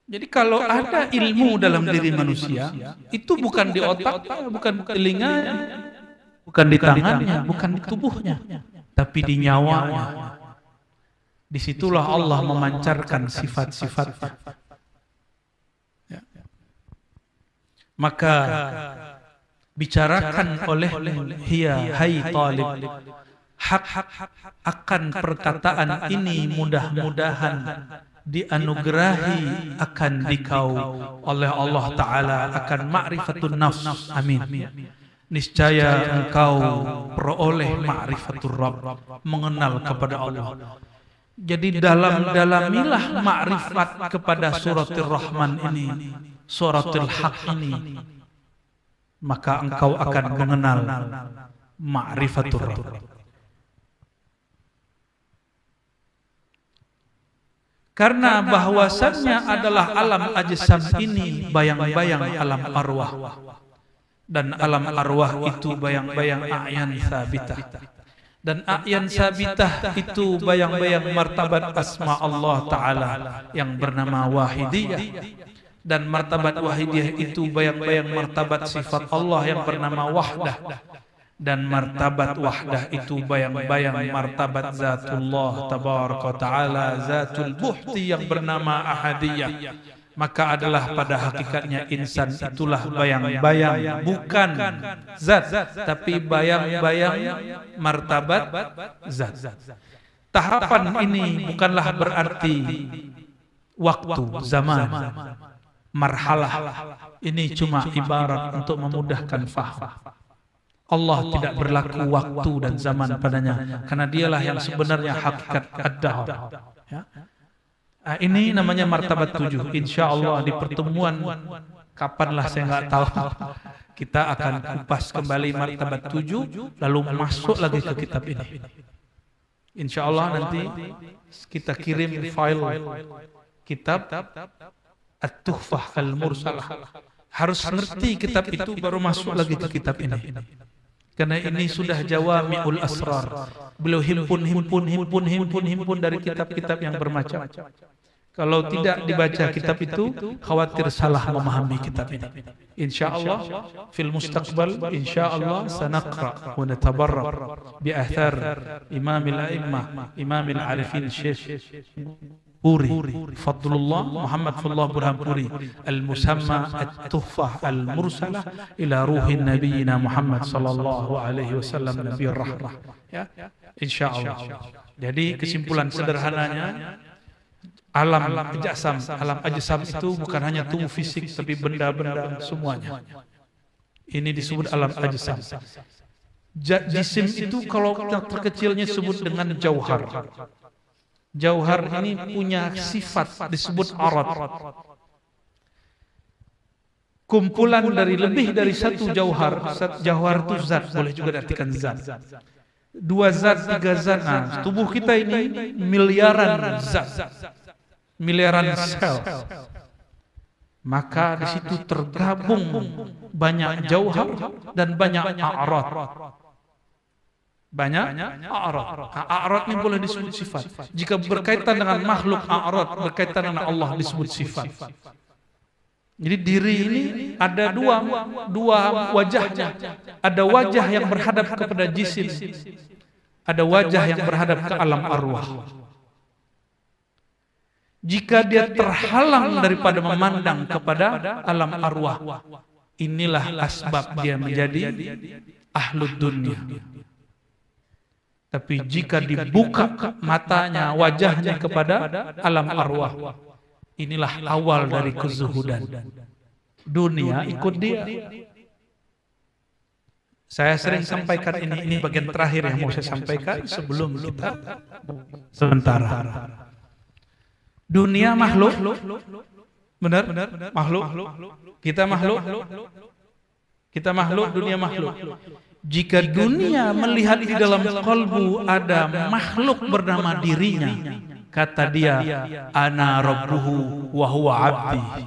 Jadi kalau ada ilmu dalam diri manusia, itu bukan di otaknya, bukan di telinganya, bukan di tangannya, bukan di tubuhnya, tapi di nyawanya. Disitulah Allah memancarkan sifat-sifatnya. Ya. Maka bicarakan oleh hai talib hak akan perkataan ini, mudah-mudahan dianugerahi akan dikau oleh Allah Ta'ala akan ma'rifatun nafs. Amin. Niscaya engkau peroleh ma'rifatul Rabb, mengenal kepada Allah. Jadi dalamilah ma'rifat kepada suratul Rahman ini, suratul Haq ini, maka engkau akan mengenal ma'rifatul Rabb. Karena bahwasannya adalah alam ajsam ini bayang-bayang alam arwah, dan alam arwah itu bayang-bayang a'yan sabitah, dan a'yan sabitah itu bayang-bayang martabat asma Allah Ta'ala yang bernama Wahidiyah, dan martabat Wahidiyah itu bayang-bayang martabat sifat Allah yang bernama Wahdah, dan martabat wahdah itu bayang-bayang martabat zatullah tabaraka ta'ala, zatul buhti yang bernama ahadiyah. Maka adalah pada hakikatnya insan itulah bayang-bayang, bukan zat, tapi bayang-bayang martabat zat. Tahapan ini bukanlah berarti waktu, zaman, marhalah. Ini cuma ibarat untuk memudahkan faham. Allah tidak berlaku waktu dan zaman padanya, karena dialah yang sebenarnya hakikat ad-dahr. Ya. Nah, ini namanya martabat 7. Insya Allah di pertemuan kapanlah saya nggak tahu, kita akan kupas kembali martabat 7, lalu masuk lagi ke kitab ini. Insya Allah nanti kita kirim file kitab At-Tuhfah Al-Mursalah. Harus ngerti kitab itu baru masuk lagi ke kitab ini. Karena ini sudah jawami'ul asrar. Beliau himpun dari kitab-kitab yang bermacam. Kalau tidak dibaca kitab itu, khawatir salah memahami kitab ini. Insyaallah fil mustaqbal insyaallah sanaqra wa natabarrak bi athar imamil a'immah, imamil arifin Syekh Puri Fadlullah Muhammad Fadlullah Burhanpuri al-musamma at-tuhfah al-mursalah ila ruhin nabiyina Muhammad sallallahu alaihi wasallam nabiyur rahmah. Ya, insyaallah. Jadi kesimpulan sederhananya, alam ajsam itu bukan hanya tubuh fisik, tapi benda-benda semuanya. Ini disebut alam ajsam. Jisim itu kalau terkecilnya disebut dengan jauhar. Jauhar ini punya sifat disebut arad. Kumpulan dari lebih dari satu jauhar. Jauhar itu zat, boleh juga diartikan zat. 2 zat, 3 zat. Nah, tubuh kita ini miliaran zat, miliaran sel. Maka di situ tergabung banyak jauhar dan banyak a'rad. Banyak a'rad. A'rad ini boleh disebut sifat. Jika berkaitan dengan makhluk, a'rad berkaitan dengan Allah disebut sifat. Jadi diri ini ada dua wajahnya. Ada wajah yang berhadap kepada jisim, ada wajah yang berhadap ke alam arwah. Jika dia terhalang daripada memandang kepada alam arwah, inilah asbab dia menjadi ahlud dunia. Tapi jika dibuka matanya, wajahnya kepada alam arwah, inilah awal dari kezuhudan. Dunia ikut dia. Saya sering sampaikan ini bagian terakhir yang mau saya sampaikan sebelum kita sementara. Dunia makhluk, benar? Makhluk. Kita makhluk. Kita makhluk, dunia makhluk. Jika dunia melihat di dalam kalbu ada makhluk bernama dirinya, kata dia, ana rabbuhu wa huwa abdi.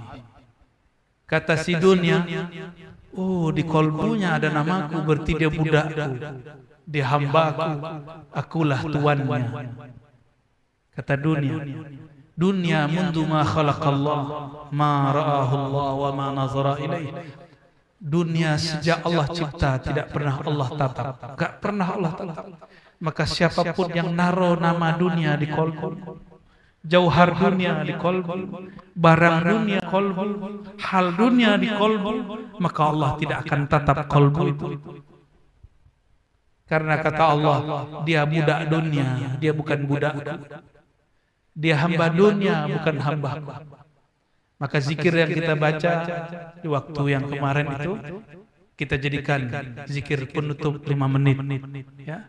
Kata si dunia, oh di kalbunya ada namaku, berarti dia budakku, dia hambaku, akulah tuannya. Kata dunia. Dunia mundu ma khalaqallah ma ra'ahu Allah wa ma nazara ilaih. Dunia sejak Allah cipta tidak pernah Allah tatap, enggak pernah Allah tatap. Maka siapapun yang naruh nama dunia di kolbu, jauhar dunia di kolbu, barang dunia kolbu, hal dunia di kolbu, maka Allah tidak akan tatap kolbu itu. Karena kata Allah, dia budak dunia, dia bukan budak. Dia hamba dunia, bukan hamba. Maka zikir yang kita baca di waktu yang kemarin itu, kita jadikan zikir penutup 5 menit. Ya,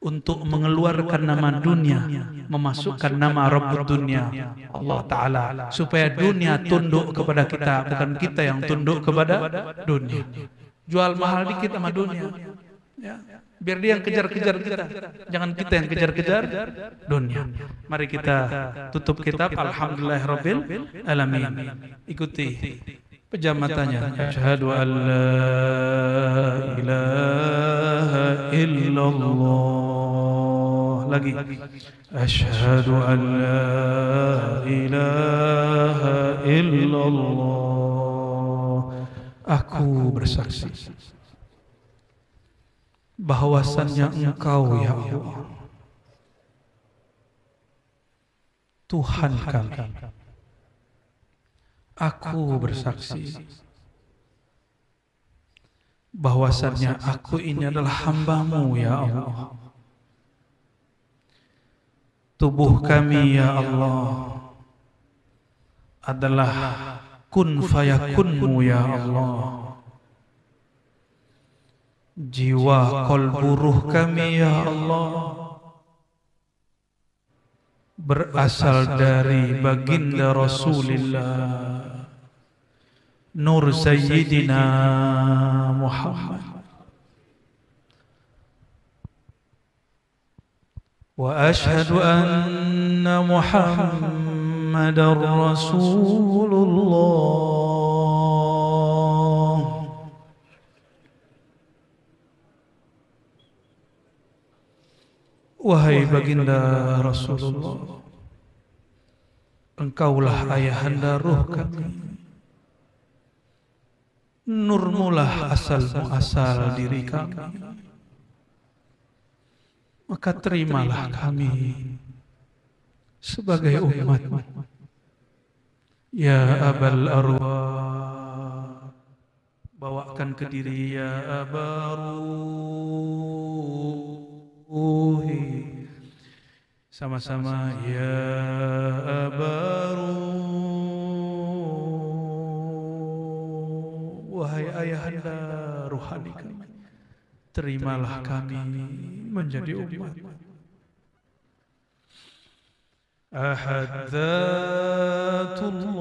untuk mengeluarkan nama dunia, memasukkan nama Rabbud dunia, Allah Ta'ala, supaya dunia tunduk kepada kita, bukan kita yang tunduk kepada dunia. Jual mahal dikit sama dunia, ya, biar dia yang kejar-kejar kita, jangan kita yang kejar-kejar dunia. Mari kita tutup kitab Alhamdulillahirabbil alamin. Ikuti pejamatannya. Asyhadu an la ilaha illallah. Lagi. Asyhadu an la ilaha illallah. Aku bersaksi bahwasannya Engkau ya Allah Tuhan kami. Aku bersaksi bahwasannya aku ini adalah hamba-Mu ya Allah. Tubuh kami ya Allah adalah kun fayakun-Mu ya Allah. Jiwa qalbu ruh kami ya Allah berasal dari baginda Rasulullah Nur Sayyidina Muhammad. Wa ashhadu anna Muhammadar Rasulullah. Wahai baginda Rasulullah, Engkaulah ayahanda ruh kami. Nurmulah asal muasal diri kami. Maka terimalah kami sebagai umat-Mu. Ya Abal Arwah, bawakan ke diri ya Abaruhi. Sama-sama ya Abaru. Wahai ayahanda ruhani kami, terimalah kami menjadi umat. Ahad Dzatullah,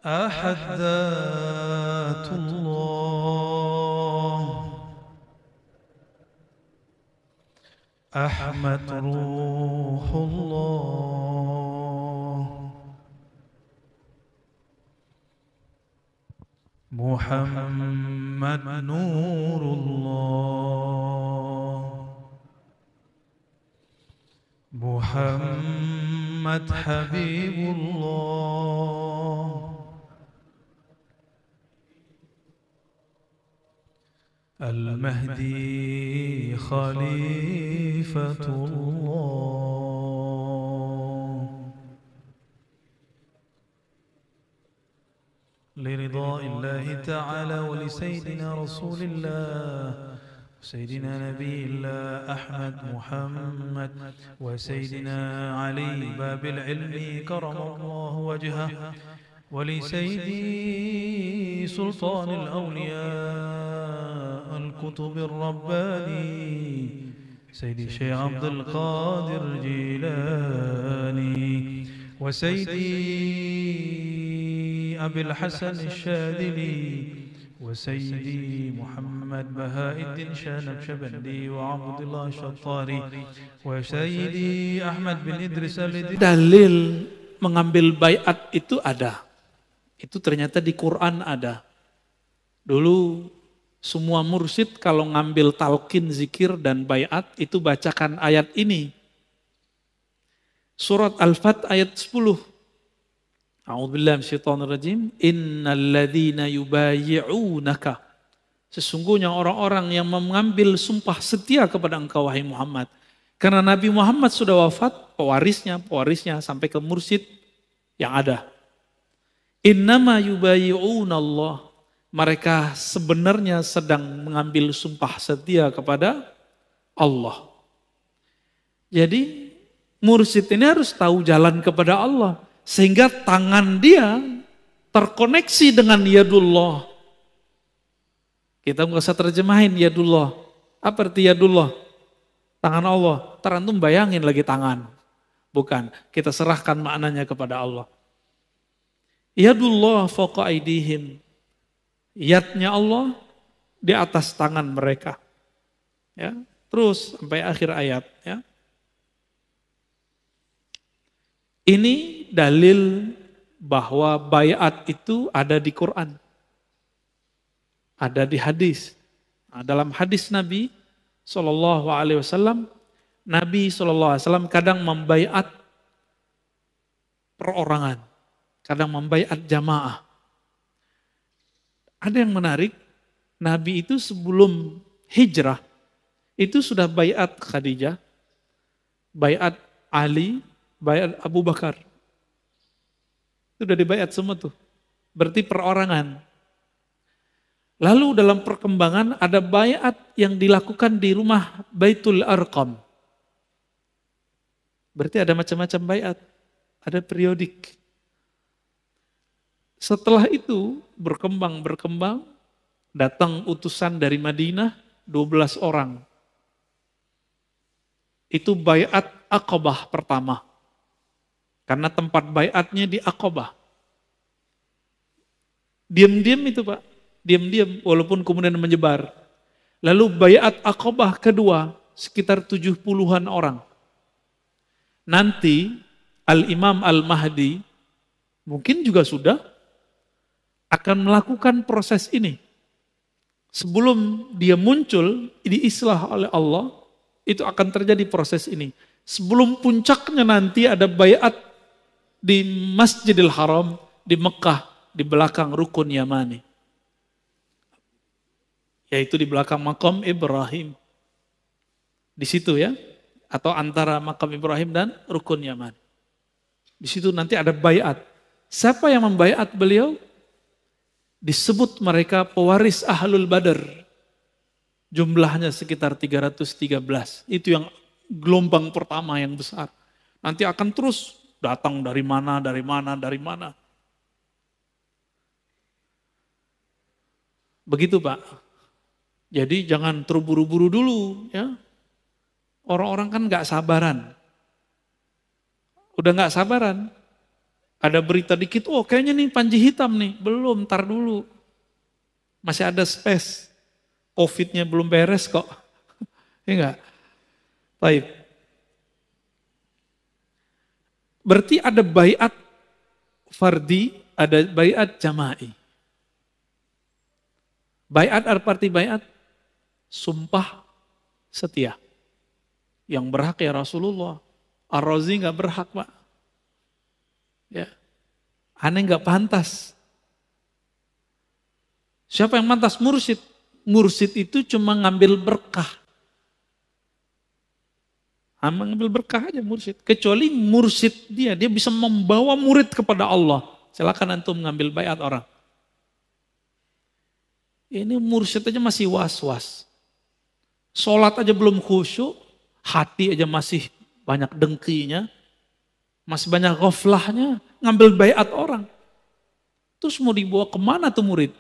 Ahad Dzatullah, Ahmad Ruhullah, Muhammad Nurullah, Muhammad Habibullah, Al-Mahdi Khalifatullah. لرضاء الله تعالى ولسيدنا رسول الله سيدنا نبي الله أحمد محمد وسيدنا علي باب العلم كرم الله وجهه ولسيدي سلطان الأولياء الكتب الرباني سيدي الشيخ عبد القادر جيلاني وسيدي أبي الحسن الشاذلي وسيدي محمد بهاء الدين شاه نقشبندي وعبد الله الشطاري وسيدي أحمد بن إدريس الدين. Dalil mengambil baiat itu ada. Itu ternyata di Quran ada. Dulu Semua mursyid kalau ngambil talqin, zikir, dan bayat itu bacakan ayat ini. Surat Al-Fat ayat 10. A'udzubillahi minasyaitonirrajim. Innal ladzina yubayyi'unaka. Sesungguhnya orang-orang yang mengambil sumpah setia kepada engkau wahai Muhammad. Karena Nabi Muhammad sudah wafat, pewarisnya sampai ke mursyid yang ada. Innama yubayyi'unallah. Mereka sebenarnya sedang mengambil sumpah setia kepada Allah. Jadi mursyid ini harus tahu jalan kepada Allah. Sehingga tangan dia terkoneksi dengan yadullah. Kita nggak usah terjemahin yadullah. Apa arti yadullah? Tangan Allah. Terantum bayangin lagi tangan. Bukan, kita serahkan maknanya kepada Allah. Yadullah fawqa aydihim. Yadnya Allah di atas tangan mereka. Ya, terus sampai akhir ayat. Ya. Ini dalil bahwa bayat itu ada di Quran. Ada di hadis. Nah, dalam hadis Nabi SAW, Nabi SAW kadang membayat perorangan. Kadang membayat jamaah. Ada yang menarik, Nabi itu sebelum hijrah, itu sudah bayat Khadijah, bayat Ali, bayat Abu Bakar. Itu sudah dibayat semua tuh. Berarti perorangan. Lalu dalam perkembangan ada bayat yang dilakukan di rumah Baitul Arqam. Berarti ada macam-macam bayat. Ada periodik. Setelah itu berkembang, datang utusan dari Madinah 12 orang. Itu bayat Aqabah pertama. Karena tempat bayatnya di Aqabah. Diam-diam itu Pak, diam-diam walaupun kemudian menyebar. Lalu bayat Aqabah kedua sekitar 70-an orang. Nanti Al-Imam Al-Mahdi mungkin juga sudah akan melakukan proses ini. Sebelum dia muncul, diislah oleh Allah, itu akan terjadi proses ini. Sebelum puncaknya nanti ada bayat di Masjidil Haram, di Mekah, di belakang Rukun Yamani. Yaitu di belakang makam Ibrahim. Di situ ya, atau antara makam Ibrahim dan Rukun Yamani. Di situ nanti ada bayat. Siapa yang membayat beliau? Disebut mereka pewaris Ahlul Badar. Jumlahnya sekitar 313. Itu yang gelombang pertama yang besar. Nanti akan terus datang dari mana. Begitu Pak. Jadi jangan terburu-buru dulu. Ya. Orang-orang kan gak sabaran. Udah gak sabaran. Ada berita dikit, oh kayaknya nih Panji Hitam nih. Belum, ntar dulu. Masih ada space. Covid-nya belum beres kok. Ya enggak? Baik. Berarti ada bayat fardi, ada bayat jama'i. Bayat arti bayat? Sumpah setia. Yang berhak ya Rasulullah. Ar-Razi gak berhak Pak. Ya, aneh nggak pantas. Siapa yang pantas? Mursyid. Mursyid itu cuma ngambil berkah. Ngambil berkah aja mursyid. Kecuali mursyid dia bisa membawa murid kepada Allah. Silakan antum ngambil bayat orang. Ini mursyid aja masih was-was. Sholat aja belum khusyuk, hati aja masih banyak dengkinya. Masih banyak ghaflahnya, ngambil bayat orang. Terus mau dibawa kemana tuh murid?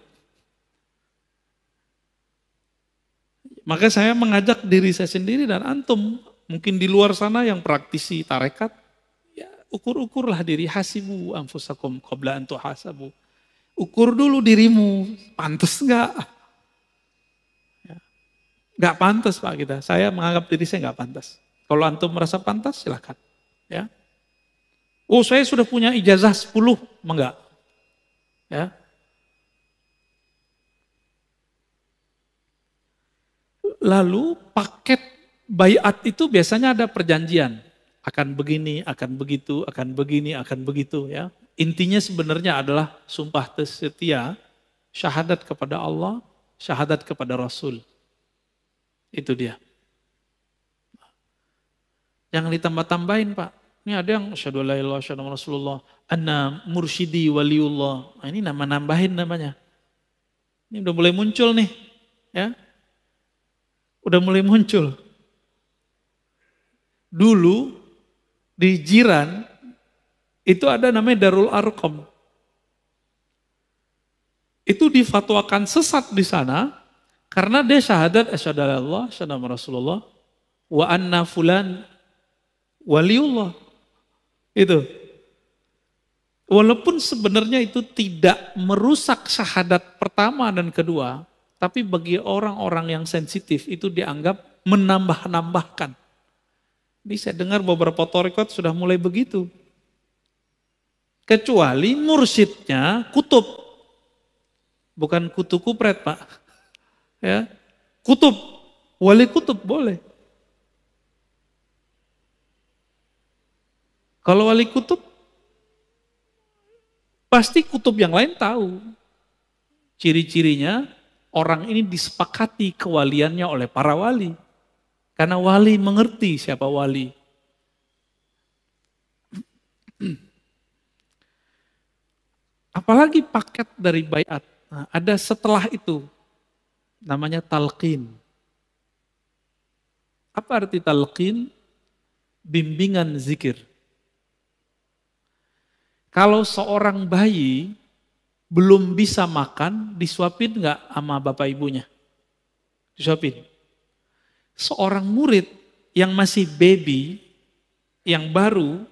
Maka saya mengajak diri saya sendiri dan antum, mungkin di luar sana yang praktisi tarekat, ya ukur-ukurlah diri, hasibu anfusakum qabla an tuhasabu. Ukur dulu dirimu, pantas enggak? Ya. Enggak pantas Pak kita, saya menganggap diri saya enggak pantas. Kalau antum merasa pantas silakan. Ya. Oh saya sudah punya ijazah 10, enggak. Ya. Lalu paket baiat itu biasanya ada perjanjian. Akan begini, akan begitu, akan begini, akan begitu ya. Intinya sebenarnya adalah sumpah setia, syahadat kepada Allah, syahadat kepada Rasul. Itu dia. Jangan ditambah-tambahin Pak. Ini ada yang asyhadu alla ilaha illallah, asyhadu anna Rasulullah, anna mursyidi waliullah. Nah, ini nambahin namanya. Ini udah mulai muncul nih. Ya. Udah mulai muncul. Dulu di Jiran itu ada namanya Darul Arqam. Itu difatwakan sesat di sana karena dia syahadat asyhadu alla ilaha illallah, asyhadu anna Rasulullah wa anna fulan waliullah. Itu. Walaupun sebenarnya itu tidak merusak syahadat pertama dan kedua, tapi bagi orang-orang yang sensitif itu dianggap menambah-nambahkan. Ini saya dengar beberapa thariqat sudah mulai begitu. Kecuali mursyidnya kutub. Bukan kutu kupret Pak. Ya, kutub. Wali kutub boleh. Kalau wali kutub, pasti kutub yang lain tahu. Ciri-cirinya, orang ini disepakati kewaliannya oleh para wali. Karena wali mengerti siapa wali. Apalagi paket dari baiat. Nah, ada setelah itu, namanya talqin. Apa arti talqin? Bimbingan zikir. Kalau seorang bayi belum bisa makan, disuapin nggak sama bapak ibunya? Disuapin. Seorang murid yang masih baby, yang baru,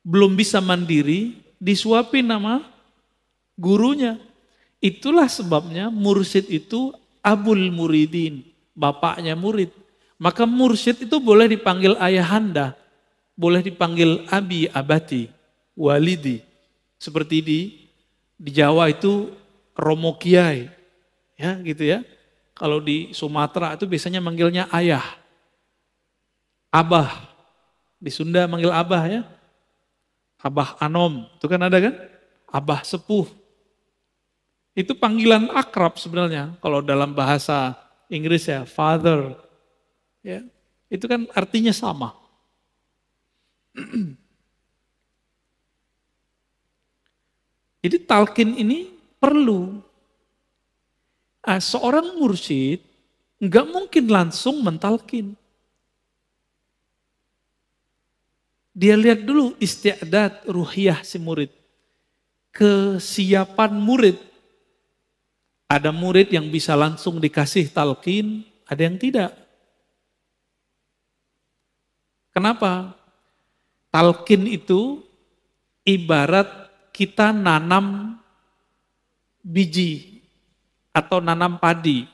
belum bisa mandiri, disuapin sama gurunya. Itulah sebabnya mursyid itu abul muridin, bapaknya murid. Maka mursyid itu boleh dipanggil ayahanda, boleh dipanggil abi abati, walidi. Seperti di Jawa itu romo kiai, ya gitu ya. Kalau di Sumatera itu biasanya manggilnya ayah, abah. Di Sunda manggil abah ya, abah anom, itu kan ada kan, abah sepuh. Itu panggilan akrab sebenarnya. Kalau dalam bahasa Inggris ya, father. Ya, itu kan artinya sama. Jadi talqin ini perlu. Seorang mursyid nggak mungkin langsung mentalkin. Dia lihat dulu istiadat ruhiyah si murid. Kesiapan murid. Ada murid yang bisa langsung dikasih talqin, ada yang tidak. Kenapa? Talqin itu ibarat kita nanam biji atau nanam padi.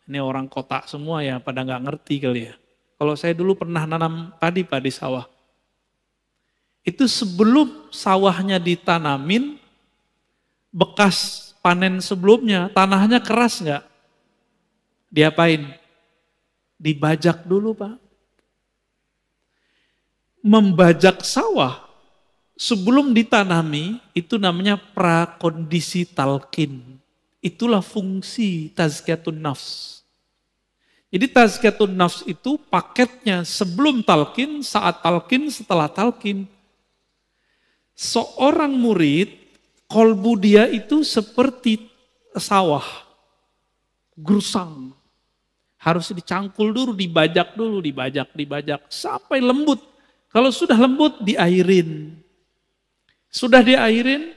Ini orang kota semua ya, pada nggak ngerti kali ya. Kalau saya dulu pernah nanam padi sawah. Itu sebelum sawahnya ditanamin, bekas panen sebelumnya, tanahnya keras nggak? Diapain? Dibajak dulu Pak. Membajak sawah sebelum ditanami itu namanya prakondisi talqin. Itulah fungsi tazkiyatun nafs. Jadi tazkiyatun nafs itu paketnya sebelum talqin, saat talqin, setelah talqin. Seorang murid, kolbu dia itu seperti sawah, gersang. Harus dicangkul dulu, dibajak, sampai lembut. Kalau sudah lembut, diairin. Sudah diairin,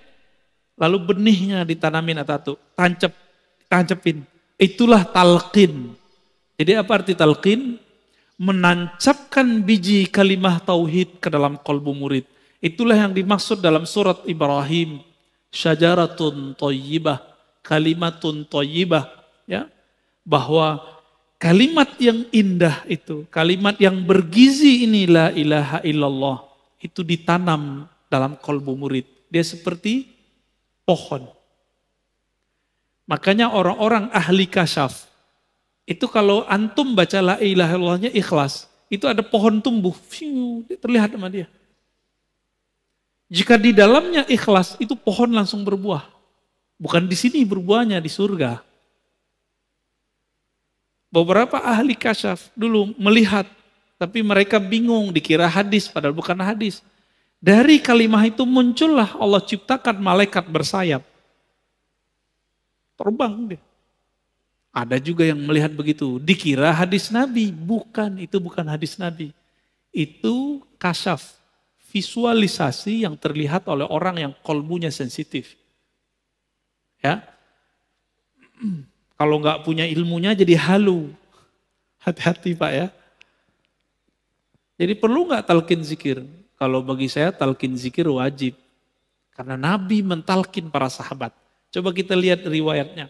lalu benihnya ditanamin atau tancepin. Itulah talqin. Jadi apa arti talqin? Menancapkan biji kalimah tauhid ke dalam kolbu murid. Itulah yang dimaksud dalam surat Ibrahim. Syajaratun thayyibah, kalimatun thayyibah. Ya, bahwa kalimat yang indah itu, kalimat yang bergizi ini la ilaha illallah, itu ditanam dalam kolbu murid. Dia seperti pohon. Makanya orang-orang ahli kasyaf, Itu kalau antum baca la ilaha illallahnya ikhlas, itu ada pohon tumbuh, terlihat sama dia. Jika di dalamnya ikhlas, itu pohon langsung berbuah. Bukan di sini berbuahnya, di surga. Beberapa ahli kasyaf dulu melihat, tapi mereka bingung, dikira hadis, padahal bukan hadis. Dari kalimah itu muncullah Allah ciptakan malaikat bersayap. Terbang dia. Ada juga yang melihat begitu, dikira hadis Nabi. Bukan, itu bukan hadis Nabi. Itu kasyaf, visualisasi yang terlihat oleh orang yang kolbunya sensitif. Ya, kalau nggak punya ilmunya jadi halu. Hati-hati Pak ya. Jadi perlu nggak talqin zikir? Kalau bagi saya talqin zikir wajib. Karena Nabi mentalkin para sahabat. Coba kita lihat riwayatnya.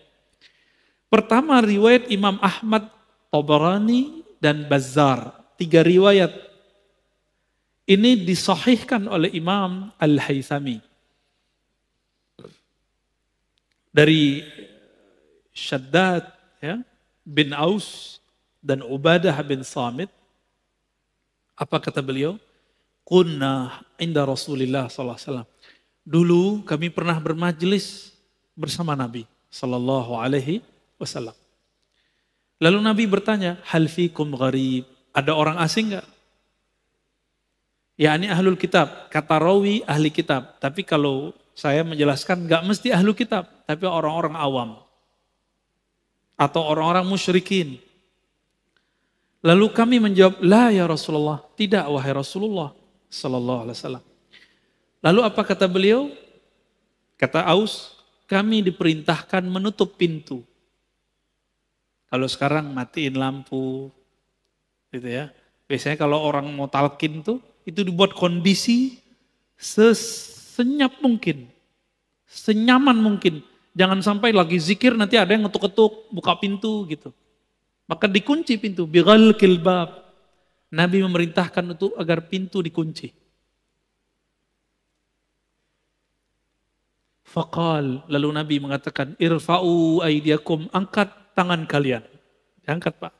Pertama riwayat Imam Ahmad, Tabarani, dan Bazzar. 3 riwayat. Ini disahihkan oleh Imam Al-Haythami. Dari Shaddad ya, bin Aus dan Ubadah bin Samit. Apa kata beliau? Kunna inda Rasulillah sallallahu alaihi wasallam. Dulu kami pernah bermajlis bersama Nabi sallallahu alaihi wasallam. Lalu Nabi bertanya, hal fikum gharib? Ada orang asing enggak? Ya, ini ahlul kitab. Kata rawi ahli kitab. Tapi kalau saya menjelaskan enggak mesti ahlul kitab, tapi orang-orang awam. Atau orang-orang musyrikin. Lalu kami menjawab, la ya Rasulullah. Tidak wahai Rasulullah sallallahu alaihi wasallam. Lalu apa kata beliau? Kata Aus, kami diperintahkan menutup pintu. Kalau sekarang matiin lampu, gitu ya. Biasanya kalau orang mau talqin tuh, itu dibuat kondisi sesenyap mungkin, senyaman mungkin. Jangan sampai lagi zikir nanti ada yang ngetuk-ketuk, buka pintu gitu. Maka dikunci pintu, bighalqil bab. Nabi memerintahkan untuk agar pintu dikunci. Faqal, lalu Nabi mengatakan, irfa'u aydiyakum, angkat tangan kalian. Angkat Pak,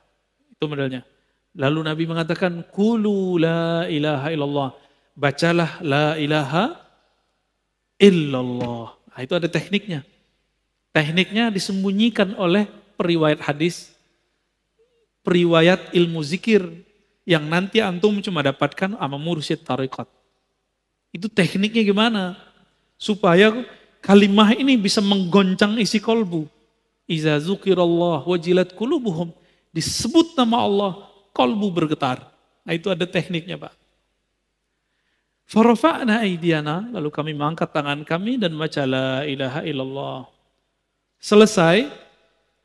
itu modalnya. Lalu Nabi mengatakan, qulu la ilaha illallah. Bacalah la ilaha illallah. Nah, itu ada tekniknya. Tekniknya disembunyikan oleh periwayat hadis, periwayat ilmu zikir, yang nanti antum cuma dapatkan sama mursyid tariqat. Itu tekniknya gimana? Supaya kalimah ini bisa menggoncang isi kolbu. Iza zukirallah wajilat qulubuhum. Disebut nama Allah, kolbu bergetar. Nah itu ada tekniknya Pak. Farafa'na aydiyana, lalu kami mengangkat tangan kami dan baca la ilaha illallah. Selesai,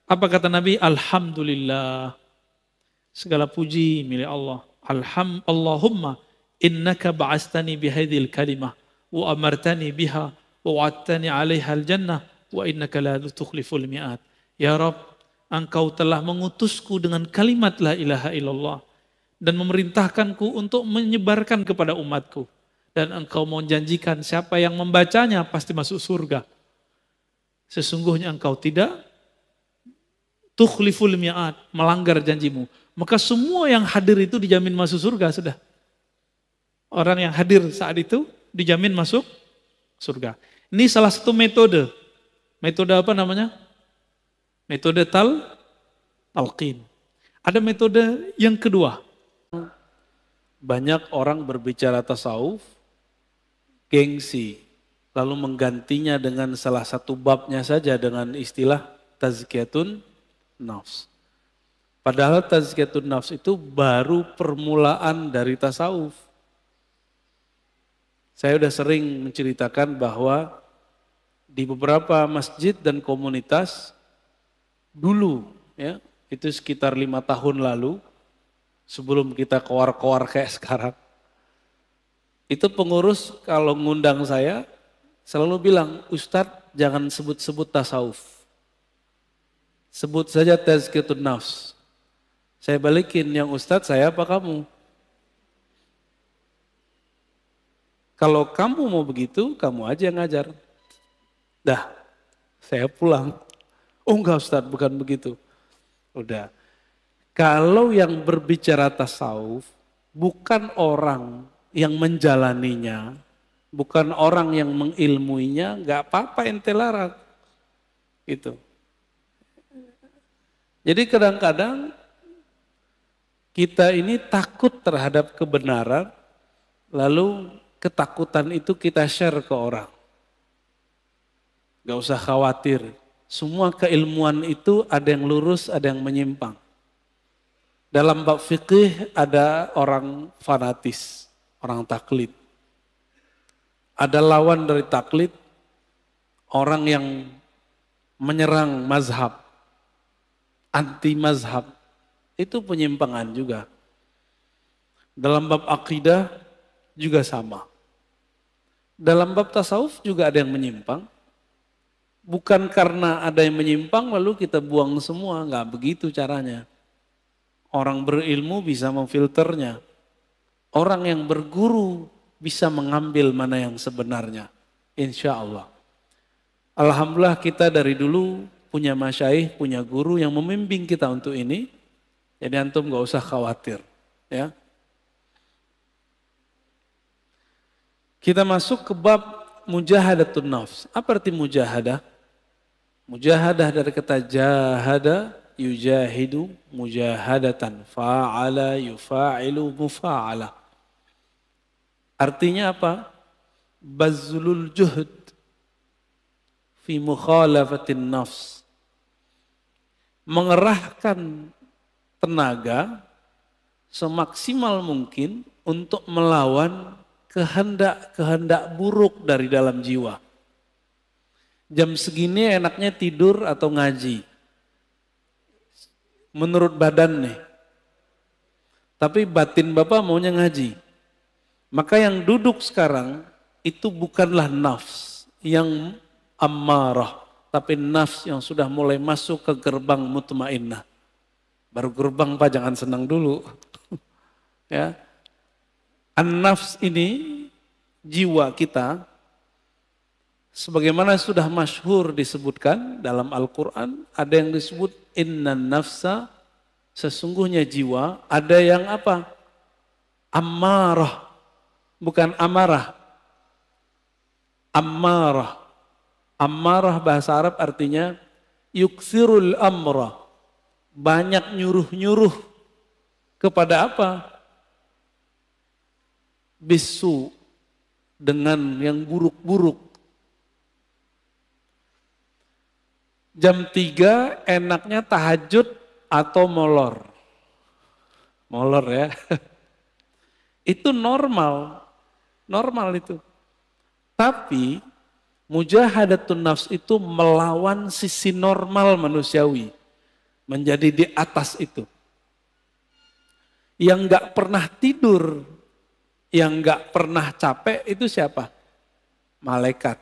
apa kata Nabi? Alhamdulillah. Segala puji milik Allah. Allahumma innaka ba'astani bihadhil kalimah wa amartani biha wa wa'adtani 'alaiha al-jannah wa innaka la tukhliful mi'ad. Ya Rabb, Engkau telah mengutusku dengan kalimat la ilaha illallah dan memerintahkanku untuk menyebarkan kepada umatku, dan Engkau mau janjikan siapa yang membacanya pasti masuk surga. Sesungguhnya Engkau tidak tukhliful mi'ad, melanggar janjimu. Maka semua yang hadir itu dijamin masuk surga sudah. Orang yang hadir saat itu dijamin masuk surga. Ini salah satu metode. Metode apa namanya? Metode talqin. Ada metode yang kedua. Banyak orang berbicara tasawuf, gengsi, lalu menggantinya dengan salah satu babnya saja dengan istilah tazkiyatun nafs. Padahal tazkiyatun nafs itu baru permulaan dari tasawuf. Saya sudah sering menceritakan bahwa di beberapa masjid dan komunitas dulu, ya, itu sekitar 5 tahun lalu, sebelum kita koar-koar kayak sekarang, itu pengurus kalau ngundang saya selalu bilang, Ustadz jangan sebut-sebut tasawuf, sebut saja tazkiyatun nafs. Saya balikin, yang Ustadz saya apa kamu? Kalau kamu mau begitu, kamu aja yang ngajar. Dah, saya pulang. Oh enggak Ustadz, bukan begitu. Udah. Kalau yang berbicara tasawuf bukan orang yang menjalaninya, bukan orang yang mengilmuinya, nggak apa-apa ente larang. Gitu. Jadi kadang-kadang kita ini takut terhadap kebenaran, lalu ketakutan itu kita share ke orang. Gak usah khawatir, semua keilmuan itu ada yang lurus, ada yang menyimpang. Dalam bab fikih ada orang fanatis, orang taklid. Ada lawan dari taklid, orang yang menyerang mazhab, anti mazhab. Itu penyimpangan juga. Dalam bab akidah juga sama. Dalam bab tasawuf juga ada yang menyimpang. Bukan karena ada yang menyimpang lalu kita buang semua, nggak begitu caranya. Orang berilmu bisa memfilternya. Orang yang berguru bisa mengambil mana yang sebenarnya. Insya Allah. Alhamdulillah kita dari dulu punya masyaikh, punya guru yang membimbing kita untuk ini. Jadi antum gak usah khawatir. Ya. Kita masuk ke bab mujahadatun nafs. Apa arti mujahadah? Mujahadah dari kata jahada, yujahidu, mujahadatan, fa'ala, yufa'ilu, mufa'ala. Artinya apa? Bazlul juhd fi mukhalafatin nafs. Mengerahkan tenaga semaksimal mungkin untuk melawan kehendak-kehendak buruk dari dalam jiwa. Jam segini enaknya tidur atau ngaji. Menurut badan nih. Tapi batin Bapak maunya ngaji. Maka yang duduk sekarang itu bukanlah nafs yang ammarah. Tapi nafs yang sudah mulai masuk ke gerbang mutmainnah. Baru gerbang Pak, jangan senang dulu. Ya. An-nafs ini jiwa kita sebagaimana sudah masyhur disebutkan dalam Al-Qur'an, ada yang disebut innan nafsa, sesungguhnya jiwa, ada yang apa? Ammarah, bukan amarah. Ammarah. Ammarah bahasa Arab artinya yukthirul amra. Banyak nyuruh-nyuruh kepada apa? Bisu, dengan yang buruk-buruk. Jam 3 enaknya tahajud atau molor. Molor ya. Itu normal. Normal itu. Tapi mujahadatun nafs itu melawan sisi normal manusiawi. Menjadi di atas itu. Yang gak pernah tidur, yang gak pernah capek itu siapa? Malaikat.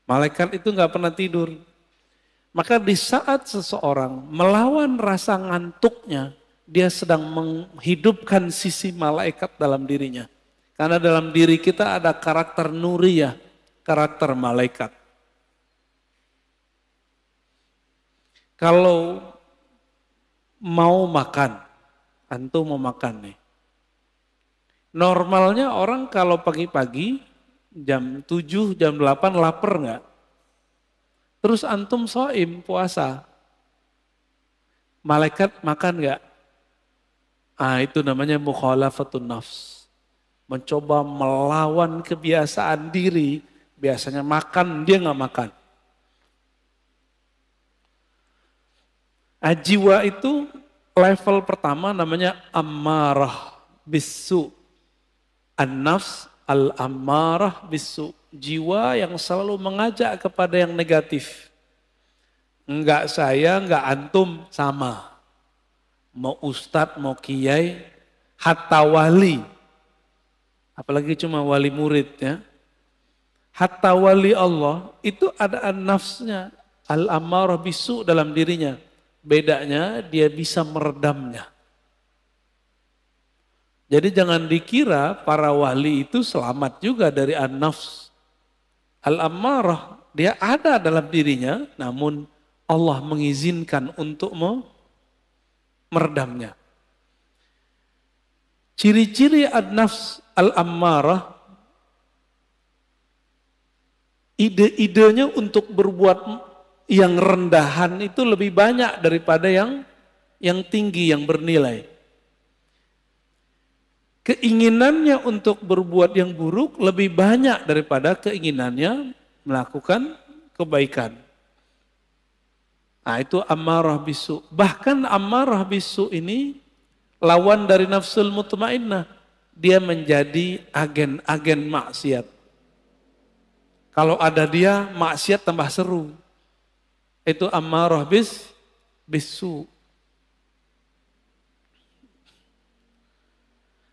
Malaikat itu gak pernah tidur. Maka di saat seseorang melawan rasa ngantuknya, dia sedang menghidupkan sisi malaikat dalam dirinya. Karena dalam diri kita ada karakter nuriyah, karakter malaikat. Kalau mau makan, antum mau makan nih. Normalnya orang kalau pagi-pagi jam 7, jam 8 lapar enggak? Terus antum shaim puasa. Malaikat makan enggak? Ah, itu namanya mukhalafatun nafs. Mencoba melawan kebiasaan diri, biasanya makan, dia enggak makan. Jiwa itu level pertama namanya ammarah bisu. An-nafs al-ammarah bisu. Jiwa yang selalu mengajak kepada yang negatif. Enggak saya, enggak antum, sama. Mau ustadz, mau kiai, hatta wali. Apalagi cuma wali murid ya. Hatta wali Allah itu ada an-nafsnya. Al-ammarah bisu dalam dirinya. Bedanya dia bisa meredamnya. Jadi jangan dikira para wali itu selamat juga dari an-nafs. Al-ammarah dia ada dalam dirinya, namun Allah mengizinkan untuk meredamnya. Ciri-ciri an-nafs al-ammarah, ide-idenya untuk berbuat yang rendahan itu lebih banyak daripada yang tinggi, yang bernilai. Keinginannya untuk berbuat yang buruk lebih banyak daripada keinginannya melakukan kebaikan. Nah itu ammarah bisu. Bahkan ammarah bisu ini lawan dari nafsul mutmainnah. Dia menjadi agen-agen maksiat. Kalau ada dia, maksiat tambah seru. Itu ammarah bisu.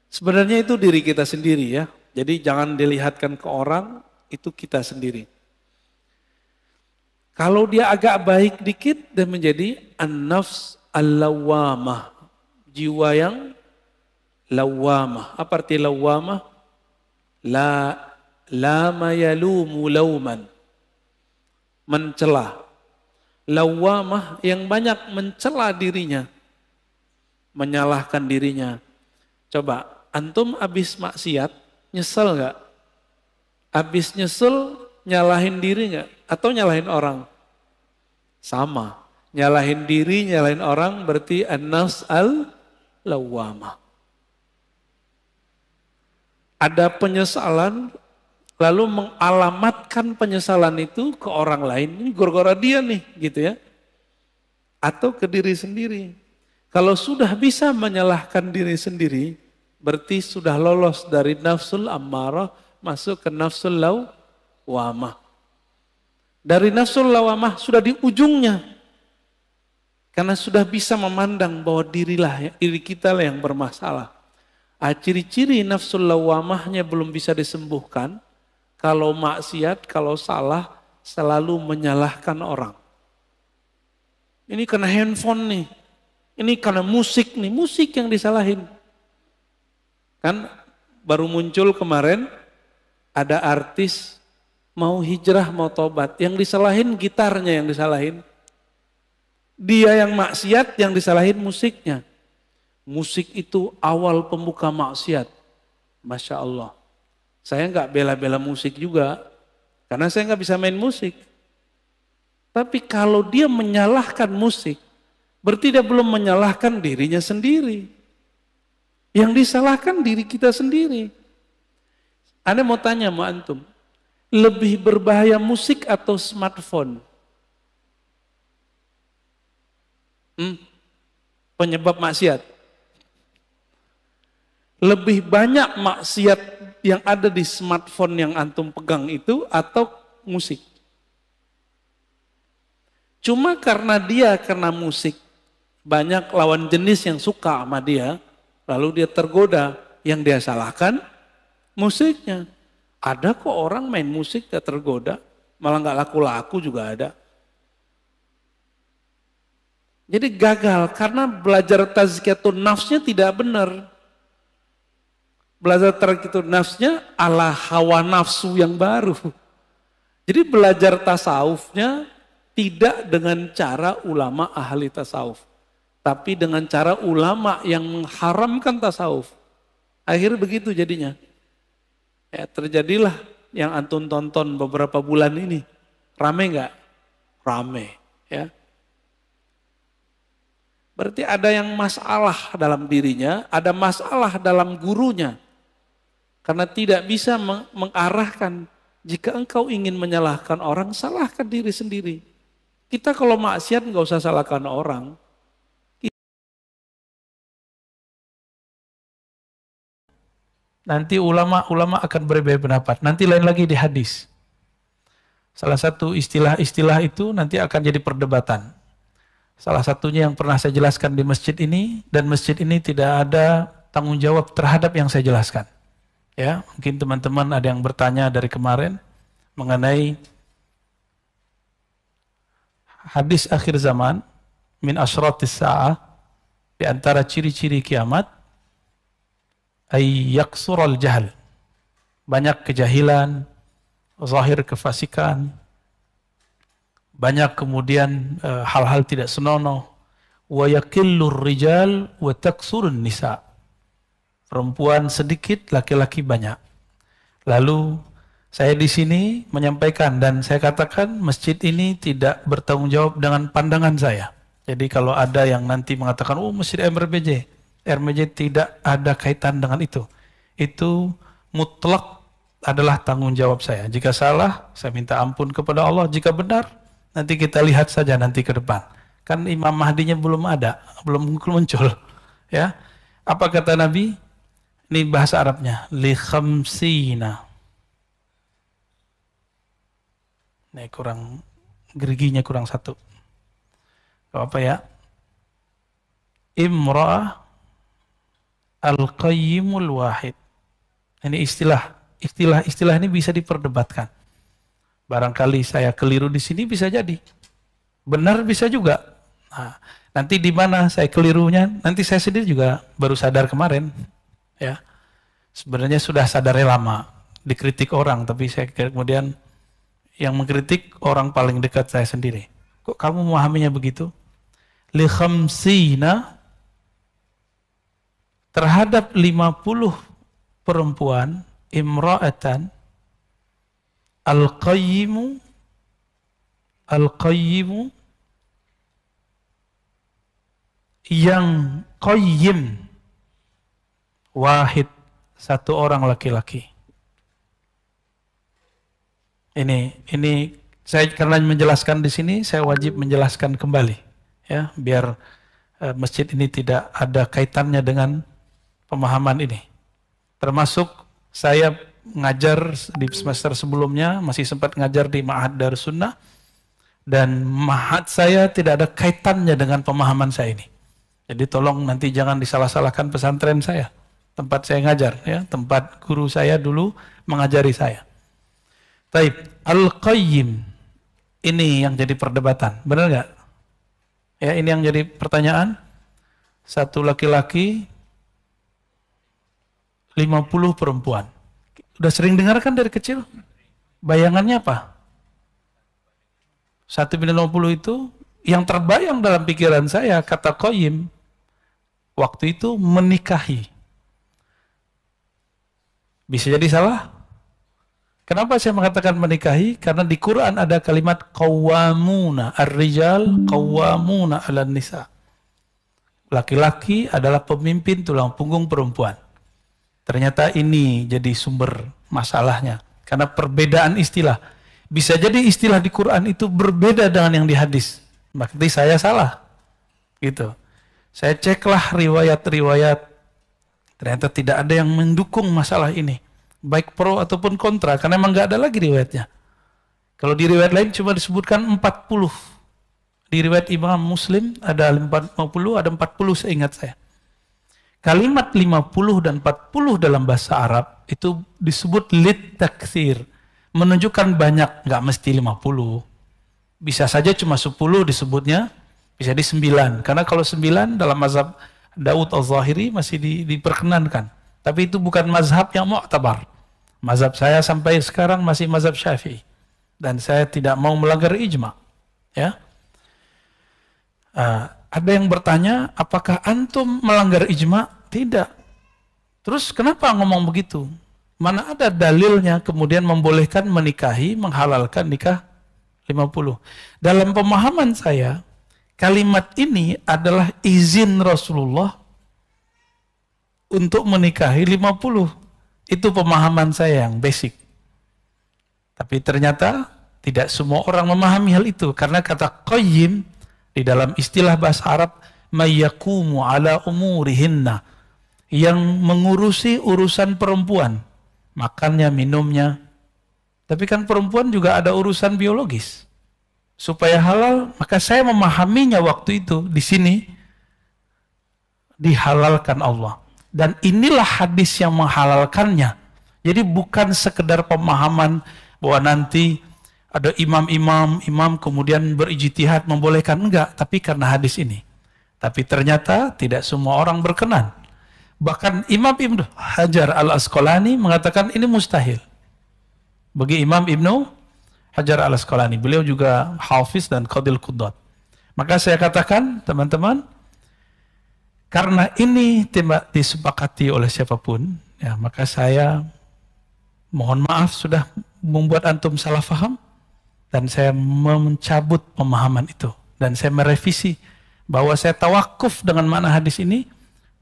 Sebenarnya itu diri kita sendiri ya. Jadi jangan dilihatkan ke orang, itu kita sendiri. Kalau dia agak baik dikit, dia menjadi an-nafs al-lawwamah. Jiwa yang lawwamah. Apa arti lawwamah? Lama yalumu lauman. Mencela. Lawwamah yang banyak mencela dirinya. Menyalahkan dirinya. Coba, antum abis maksiat, nyesel gak? Abis nyesel, nyalahin diri gak? Atau nyalahin orang? Sama. Nyalahin diri, nyalahin orang berarti an-nafs al-lawwamah. Ada penyesalan, lalu mengalamatkan penyesalan itu ke orang lain. Ini gara-gara dia nih, gitu ya. Atau ke diri sendiri. Kalau sudah bisa menyalahkan diri sendiri, berarti sudah lolos dari nafsul ammarah, masuk ke nafsul lawwamah. Dari nafsul lawwamah sudah di ujungnya. Karena sudah bisa memandang bahwa diri kita lah yang bermasalah. Ciri-ciri nafsul lawwamahnya belum bisa disembuhkan. Kalau maksiat, kalau salah, selalu menyalahkan orang. Ini karena handphone nih. Ini karena musik nih. Musik yang disalahin. Kan baru muncul kemarin, ada artis mau hijrah, mau tobat. Yang disalahin gitarnya yang disalahin. Dia yang maksiat, yang disalahin musiknya. Musik itu awal pembuka maksiat. Masya Allah. Saya nggak bela-bela musik juga. Karena saya nggak bisa main musik. Tapi kalau dia menyalahkan musik, berarti dia belum menyalahkan dirinya sendiri. Yang disalahkan diri kita sendiri. Anda mau tanya sama antum, lebih berbahaya musik atau smartphone? Penyebab maksiat. Lebih banyak maksiat yang ada di smartphone yang antum pegang itu atau musik? Cuma karena musik, banyak lawan jenis yang suka sama dia, lalu dia tergoda, yang dia salahkan musiknya. Ada kok orang main musik gak tergoda, malah gak laku-laku juga ada. Jadi gagal karena belajar tazkiyatun nafsnya tidak benar. Belajar tazkiyatun nafsnya ala hawa nafsu yang baru. Jadi belajar tasawufnya tidak dengan cara ulama ahli tasawuf. Tapi dengan cara ulama yang mengharamkan tasawuf. Akhirnya begitu jadinya. Ya, terjadilah yang antum tonton beberapa bulan ini. Rame nggak? Rame. Ya. Berarti ada yang masalah dalam dirinya, ada masalah dalam gurunya. Karena tidak bisa mengarahkan. Jika engkau ingin menyalahkan orang, salahkan diri sendiri. Kita kalau maksiat nggak usah salahkan orang. Nanti ulama akan berbeda pendapat. Nanti lain lagi di hadis. Salah satu istilah-istilah itu nanti akan jadi perdebatan. Salah satunya yang pernah saya jelaskan di masjid ini, dan masjid ini tidak ada tanggung jawab terhadap yang saya jelaskan. Ya, mungkin teman-teman ada yang bertanya dari kemarin mengenai hadis akhir zaman, min asyratis sa'ah, di antara ciri-ciri kiamat, ay yaksural jahal, banyak kejahilan, zahir kefasikan, banyak kemudian hal-hal tidak senonoh, wa yaqillur rijal wa taksurun nisa. Perempuan sedikit, laki-laki banyak. Lalu saya di sini menyampaikan dan saya katakan masjid ini tidak bertanggung jawab dengan pandangan saya. Jadi kalau ada yang nanti mengatakan, oh masjid RMJ tidak ada kaitan dengan itu. Itu mutlak adalah tanggung jawab saya. Jika salah, saya minta ampun kepada Allah. Jika benar, nanti kita lihat saja nanti ke depan. Kan Imam Mahdinya belum ada, belum muncul. Ya, apa kata Nabi? Ini bahasa Arabnya, li khamsina. Ini kurang, geriginya kurang satu. Apa ya? Imra'ah al-qayyimul wahid. Ini istilah ini bisa diperdebatkan. Barangkali saya keliru di sini bisa jadi. Benar bisa juga. Nah, nanti di mana saya kelirunya, nanti saya sendiri juga baru sadar kemarin. Ya, sebenarnya sudah sadarnya lama, dikritik orang, tapi saya kemudian yang mengkritik orang paling dekat saya sendiri. Kok kamu memahaminya begitu? Li khamsina, terhadap 50 perempuan, imra'atan, al-qayyimu yang qayyim, wahid, satu orang laki-laki. Ini saya karena menjelaskan di sini, saya wajib menjelaskan kembali, ya, biar masjid ini tidak ada kaitannya dengan pemahaman ini. Termasuk saya ngajar di semester sebelumnya, masih sempat ngajar di Ma'had Darus Sunnah, dan ma'had saya tidak ada kaitannya dengan pemahaman saya ini. Jadi tolong nanti jangan disalah-salahkan pesantren saya. Tempat saya ngajar, ya, tempat guru saya dulu mengajari saya. Taib, al-qayyim, ini yang jadi perdebatan, benar nggak? Ya, ini yang jadi pertanyaan. Satu laki-laki, 50 perempuan. Udah sering dengar kan dari kecil? Bayangannya apa? 1/50 itu yang terbayang dalam pikiran saya, kata qayyim, waktu itu menikahi. Bisa jadi salah. Kenapa saya mengatakan menikahi? Karena di Quran ada kalimat qawwamuna, ar-rijal qawwamuna 'alan nisa. Laki-laki adalah pemimpin tulang punggung perempuan. Ternyata ini jadi sumber masalahnya. Karena perbedaan istilah. Bisa jadi istilah di Quran itu berbeda dengan yang di hadis. Berarti saya salah. Gitu. Saya ceklah riwayat-riwayat. Ternyata tidak ada yang mendukung masalah ini. Baik pro ataupun kontra. Karena memang nggak ada lagi riwayatnya. Kalau di riwayat lain cuma disebutkan 40. Di riwayat Imam Muslim ada 50, ada 40 seingat saya. Kalimat 50 dan 40 dalam bahasa Arab itu disebut lit taksir. Menunjukkan banyak, nggak mesti 50. Bisa saja cuma 10 disebutnya, bisa di 9. Karena kalau 9 dalam mazhab Daud al-Zahiri masih diperkenankan. Tapi itu bukan mazhab yang mu'tabar. Mazhab saya sampai sekarang masih mazhab Syafi'i. Dan saya tidak mau melanggar ijma. Ya. Ada yang bertanya, apakah antum melanggar ijma? Tidak. Terus kenapa ngomong begitu? Mana ada dalilnya kemudian membolehkan menikahi, menghalalkan nikah 50. Dalam pemahaman saya, kalimat ini adalah izin Rasulullah untuk menikahi 50. Itu pemahaman saya yang basic. Tapi ternyata tidak semua orang memahami hal itu. Karena kata qayyim di dalam istilah bahasa Arab, mayyakumu ala umurihinna, yang mengurusi urusan perempuan. Makannya, minumnya. Tapi kan perempuan juga ada urusan biologis. Supaya halal, maka saya memahaminya waktu itu di sini dihalalkan Allah. Dan inilah hadis yang menghalalkannya. Jadi bukan sekedar pemahaman bahwa nanti ada imam kemudian berijtihad membolehkan, enggak, tapi karena hadis ini. Tapi ternyata tidak semua orang berkenan. Bahkan Imam Ibnu Hajar al-Asqalani mengatakan ini mustahil. Bagi Imam Ibnu Hajar al-Asqalani, beliau juga hafiz dan qadil qudat. Maka saya katakan, teman-teman, Karena ini tidak disepakati oleh siapapun, ya, maka saya mohon maaf sudah membuat antum salah faham, dan saya mencabut pemahaman itu. Dan saya merevisi bahwa saya tawakuf dengan makna hadis ini,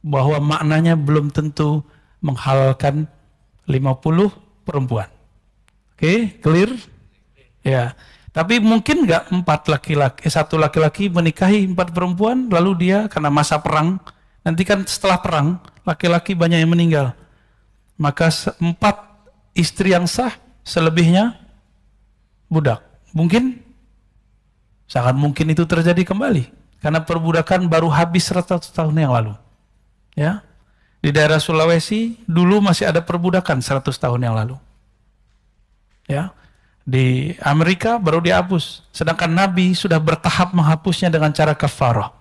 bahwa maknanya belum tentu menghalalkan 50 perempuan. Oke, clear? Ya. Tapi mungkin nggak satu laki-laki menikahi 4 perempuan, lalu dia karena masa perang, nanti kan setelah perang, laki-laki banyak yang meninggal. Maka 4 istri yang sah, selebihnya budak. Mungkin? Sangat mungkin itu terjadi kembali. Karena perbudakan baru habis 100 tahun yang lalu. Ya. Di daerah Sulawesi, dulu masih ada perbudakan 100 tahun yang lalu. Ya. Di Amerika baru dihapus, sedangkan Nabi sudah bertahap menghapusnya dengan cara kafarah.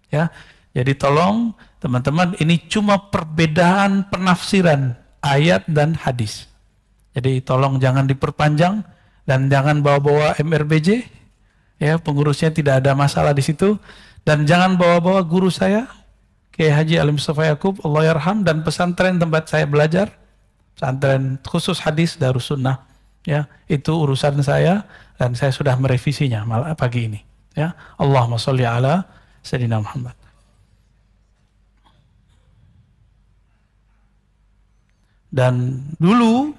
Ya, jadi tolong teman-teman, ini cuma perbedaan penafsiran ayat dan hadis. Jadi tolong jangan diperpanjang dan jangan bawa-bawa MRBJ. Ya, pengurusnya tidak ada masalah di situ, dan jangan bawa-bawa guru saya, Kiai Haji Ali Mustafa Yaqub, Allah yarham, dan pesantren tempat saya belajar, pesantren khusus hadis Darussunnah. Ya, itu urusan saya dan saya sudah merevisinya malah pagi ini. Ya, Allahumma sholli ala Sayyidina Muhammad. Dan dulu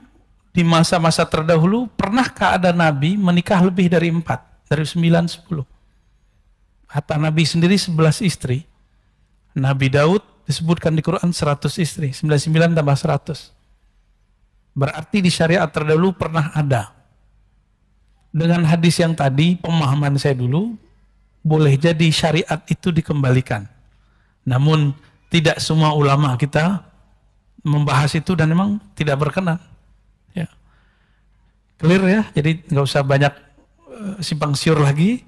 di masa-masa terdahulu, pernahkah ada Nabi menikah lebih dari 4, dari 9, 10? Hatta Nabi sendiri 11 istri. Nabi Daud disebutkan di Quran 100 istri, 99 tambah 100. Berarti di syariat terdahulu pernah ada. Dengan hadis yang tadi, pemahaman saya dulu, boleh jadi syariat itu dikembalikan. Namun tidak semua ulama kita membahas itu dan memang tidak berkenan. Ya. Clear ya, jadi nggak usah banyak simpang siur lagi,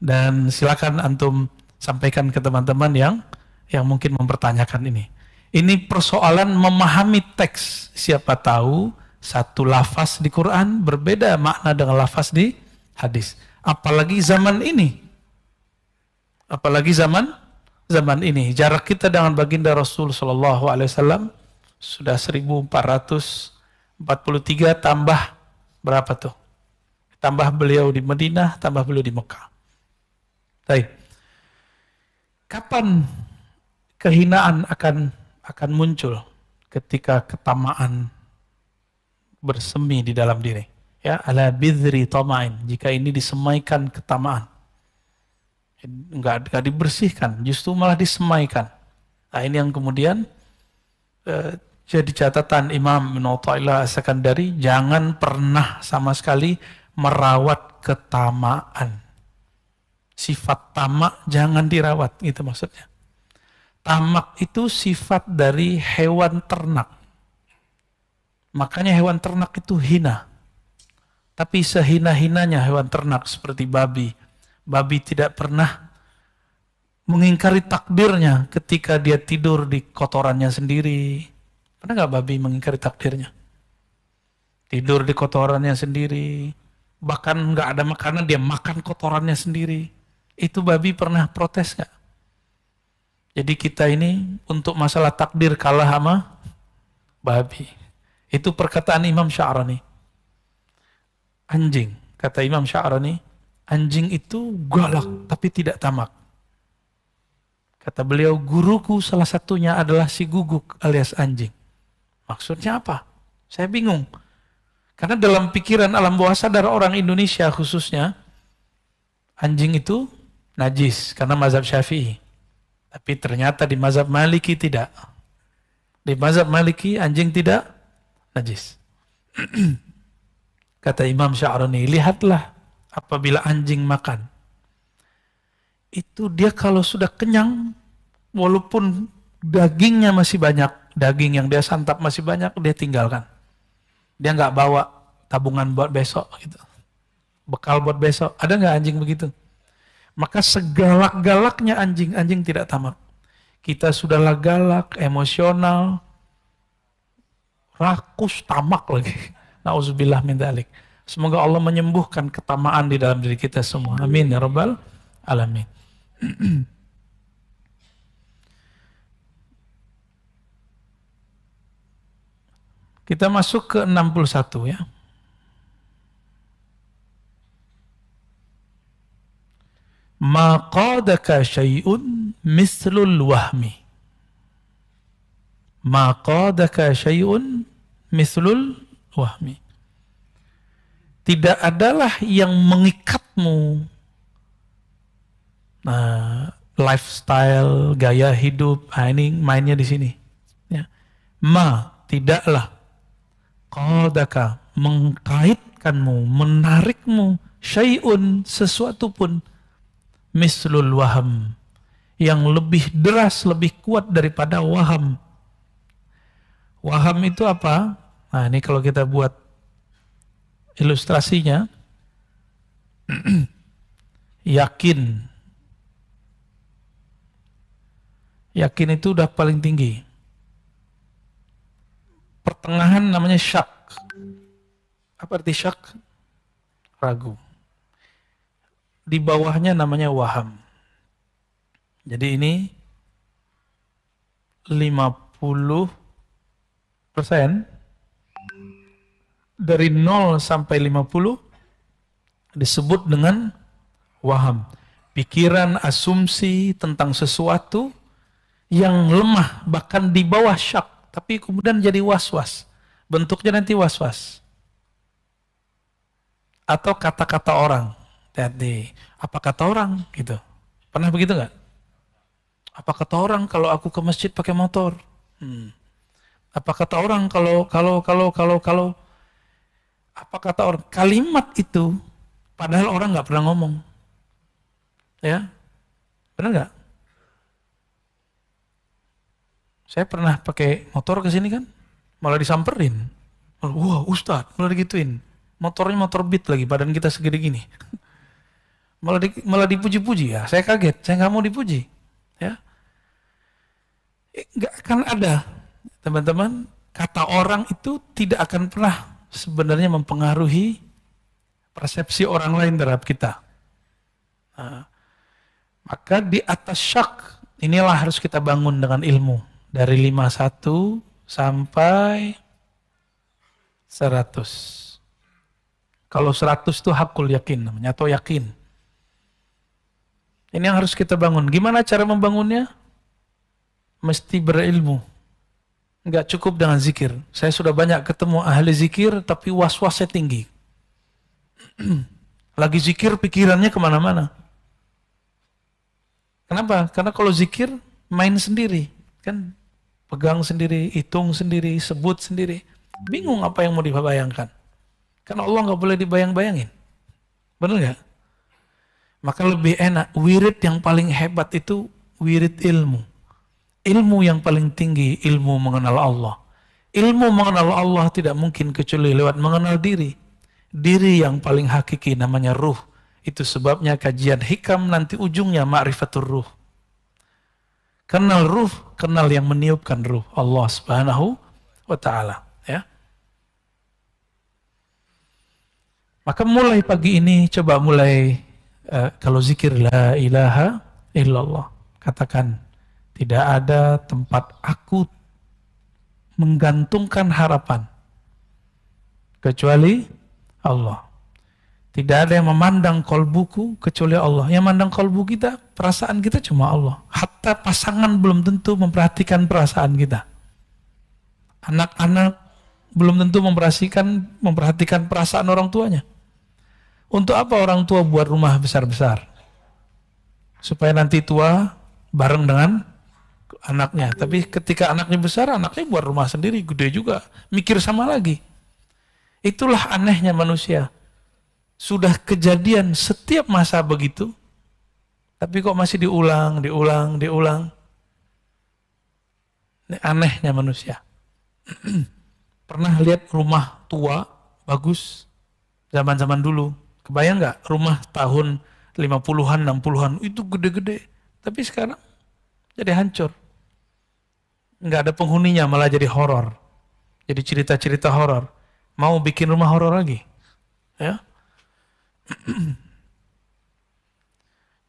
dan silakan antum sampaikan ke teman-teman yang mungkin mempertanyakan ini. Ini persoalan memahami teks. Siapa tahu satu lafaz di Quran berbeda makna dengan lafaz di hadis. Apalagi zaman ini. Apalagi zaman ini. Jarak kita dengan baginda Rasul Shallallahu Alaihi Wasallam sudah 1443 tambah berapa tuh? Tambah beliau di Madinah, tambah beliau di Mekah. Baik. Kapan kehinaan akan muncul? Ketika ketamaan bersemi di dalam diri. Ya, ala bidri tama'in. Jika ini disemaikan ketamaan. Enggak dibersihkan, justru malah disemaikan. Nah, ini yang kemudian jadi catatan Imam Ibnu Athaillah As-Sakandari, jangan pernah sama sekali merawat ketamaan. Sifat tamak jangan dirawat, itu maksudnya. Tamak itu sifat dari hewan ternak. Makanya hewan ternak itu hina. Tapi sehina-hinanya hewan ternak seperti babi. Babi tidak pernah mengingkari takdirnya ketika dia tidur di kotorannya sendiri. Pernah nggak babi mengingkari takdirnya? Tidur di kotorannya sendiri. Bahkan nggak ada makanan, dia makan kotorannya sendiri. Itu babi pernah protes nggak? Jadi kita ini untuk masalah takdir kalah sama babi. Itu perkataan Imam Sya'rani. Anjing, kata Imam Sya'rani, anjing itu galak tapi tidak tamak. Kata beliau, guruku salah satunya adalah si guguk alias anjing. Maksudnya apa? Saya bingung. Karena dalam pikiran alam bawah sadar orang Indonesia khususnya, anjing itu najis karena mazhab Syafi'i. Tapi ternyata di mazhab Maliki tidak. Di mazhab Maliki anjing tidak najis. Kata Imam Sya'rani, lihatlah apabila anjing makan. Itu dia kalau sudah kenyang, walaupun dagingnya masih banyak, daging yang dia santap masih banyak, dia tinggalkan. Dia nggak bawa tabungan buat besok gitu. Bekal buat besok. Ada nggak anjing begitu? Maka segalak-galaknya anjing tidak tamak. Kita sudahlah galak, emosional, rakus, tamak lagi. Nauzubillah min dzalik. Semoga Allah menyembuhkan ketamaan di dalam diri kita semua. Amin ya rabbal alamin. Kita masuk ke 61 ya. Ma qadaka syai'un mislul wahmi. Ma qadaka syai'un mislul wahmi. Tidak adalah yang mengikatmu lifestyle, gaya hidup. Ini mainnya di sini. Ya. Ma, tidaklah qadaka, mengkaitkanmu, menarikmu, syai'un, sesuatu pun, mislul waham, yang lebih deras, lebih kuat daripada waham. Waham itu apa? Nah, ini kalau kita buat ilustrasinya, yakin. Yakin itu udah paling tinggi. Pertengahan namanya syak. Apa arti syak? Ragu. Di bawahnya namanya waham. Jadi ini 50%. Dari 0 sampai 50 disebut dengan waham. Pikiran, asumsi tentang sesuatu yang lemah, bahkan di bawah syak, tapi kemudian jadi was-was. Bentuknya nanti was-was. Atau kata-kata orang. Jadi, apa kata orang? Gitu. Pernah begitu nggak? Apa kata orang kalau aku ke masjid pakai motor? Apa kata orang kalau apa kata orang? Kalimat itu padahal orang nggak pernah ngomong. Ya, benar nggak? Saya pernah pakai motor ke sini kan, malah disamperin. Wah, Ustadz, malah digituin. Motornya motor Beat lagi, badan kita segede gini. Malah dipuji-puji ya. Saya kaget, saya nggak mau dipuji. Ya, nggak akan ada, teman-teman. Kata orang itu tidak akan pernah sebenarnya mempengaruhi persepsi orang lain terhadap kita. Nah, maka di atas syak inilah harus kita bangun dengan ilmu dari 51 sampai 100. Kalau 100 itu hakul yakin namanya, atau yakin. Ini yang harus kita bangun. Gimana cara membangunnya? Mesti berilmu. Enggak cukup dengan zikir. Saya sudah banyak ketemu ahli zikir tapi was-wasnya tinggi. Lagi zikir pikirannya kemana-mana. Kenapa? Karena kalau zikir main sendiri. Kan pegang sendiri, hitung sendiri, sebut sendiri. Bingung apa yang mau dibayangkan. Karena Allah nggak boleh dibayang-bayangin. Benar nggak? Maka lebih enak. Wirid yang paling hebat itu wirid ilmu. Ilmu yang paling tinggi, ilmu mengenal Allah. Ilmu mengenal Allah tidak mungkin kecuali lewat mengenal diri. Diri yang paling hakiki namanya ruh. Itu sebabnya kajian hikam nanti ujungnya ma'rifatur ruh. Kenal ruh, kenal yang meniupkan ruh. Allah subhanahu wa ta'ala. Ya. Maka mulai pagi ini, coba mulai, kalau zikir la ilaha illallah. Katakan, tidak ada tempat aku menggantungkan harapan kecuali Allah. Tidak ada yang memandang kolbuku kecuali Allah. Yang memandang kolbu kita, perasaan kita cuma Allah. Hatta pasangan belum tentu memperhatikan perasaan kita. Anak-anak belum tentu memperhatikan perasaan orang tuanya. Untuk apa orang tua buat rumah besar-besar? Supaya nanti tua bareng dengan anaknya. Tapi ketika anaknya besar, anaknya buat rumah sendiri, gede juga. Mikir sama lagi. Itulah anehnya manusia. Sudah kejadian setiap masa begitu, tapi kok masih diulang. Ini anehnya manusia. Pernah lihat rumah tua, bagus, zaman-zaman dulu. Kebayang nggak rumah tahun 50-an, 60-an, itu gede-gede. Tapi sekarang jadi hancur. Nggak ada penghuninya, malah jadi horor. Jadi cerita-cerita horor. Mau bikin rumah horor lagi. Ya.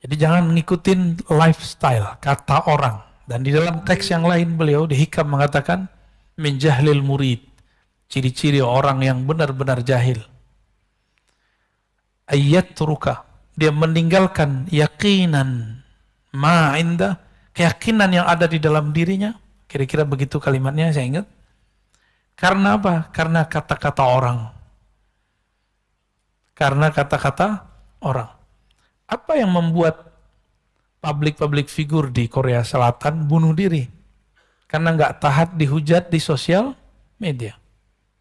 Jadi jangan ngikutin lifestyle, kata orang. Dan di dalam teks yang lain beliau di Hikam mengatakan, min jahlil murid. Ciri-ciri orang yang benar-benar jahil. Ayyatruka, dia meninggalkan yakinan ma'inda, keyakinan yang ada di dalam dirinya. Kira-kira begitu kalimatnya, saya ingat. Karena apa? Karena kata-kata orang. Karena kata-kata orang. Apa yang membuat public figure di Korea Selatan bunuh diri? Karena nggak tahan dihujat di sosial media.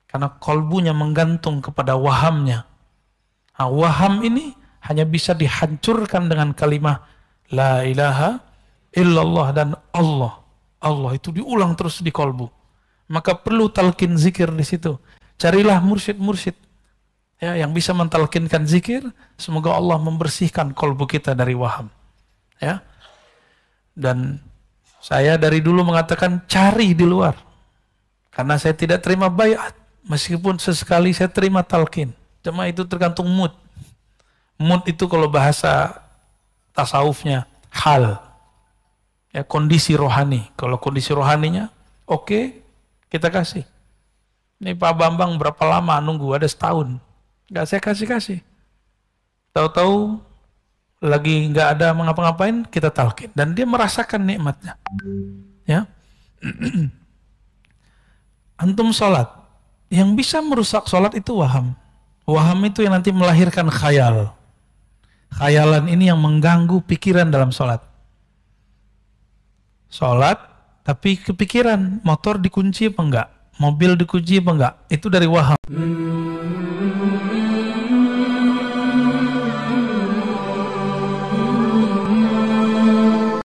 Karena kolbunya menggantung kepada wahamnya. Nah, waham ini hanya bisa dihancurkan dengan kalimat La ilaha illallah dan Allah. Allah itu diulang terus di kolbu. Maka perlu talqin zikir di situ. Carilah mursyid-mursyid ya, yang bisa mentalkinkan zikir. Semoga Allah membersihkan kolbu kita dari waham. Ya. Dan saya dari dulu mengatakan cari di luar. Karena saya tidak terima baiat. Meskipun sesekali saya terima talqin. Cuma itu tergantung mood. Mood itu kalau bahasa tasawufnya hal. Ya, kondisi rohani. Kalau kondisi rohaninya oke, kita kasih. Ini Pak Bambang berapa lama nunggu? Ada setahun. Nggak saya kasih. Tahu-tahu lagi nggak ada mengapa-ngapain, kita talqin. Dan dia merasakan nikmatnya. Ya. Antum sholat. Yang bisa merusak sholat itu waham. Waham itu yang nanti melahirkan khayal. Khayalan ini yang mengganggu pikiran dalam sholat. Sholat, tapi kepikiran, motor dikunci apa enggak? Mobil dikunci apa enggak? Itu dari waham.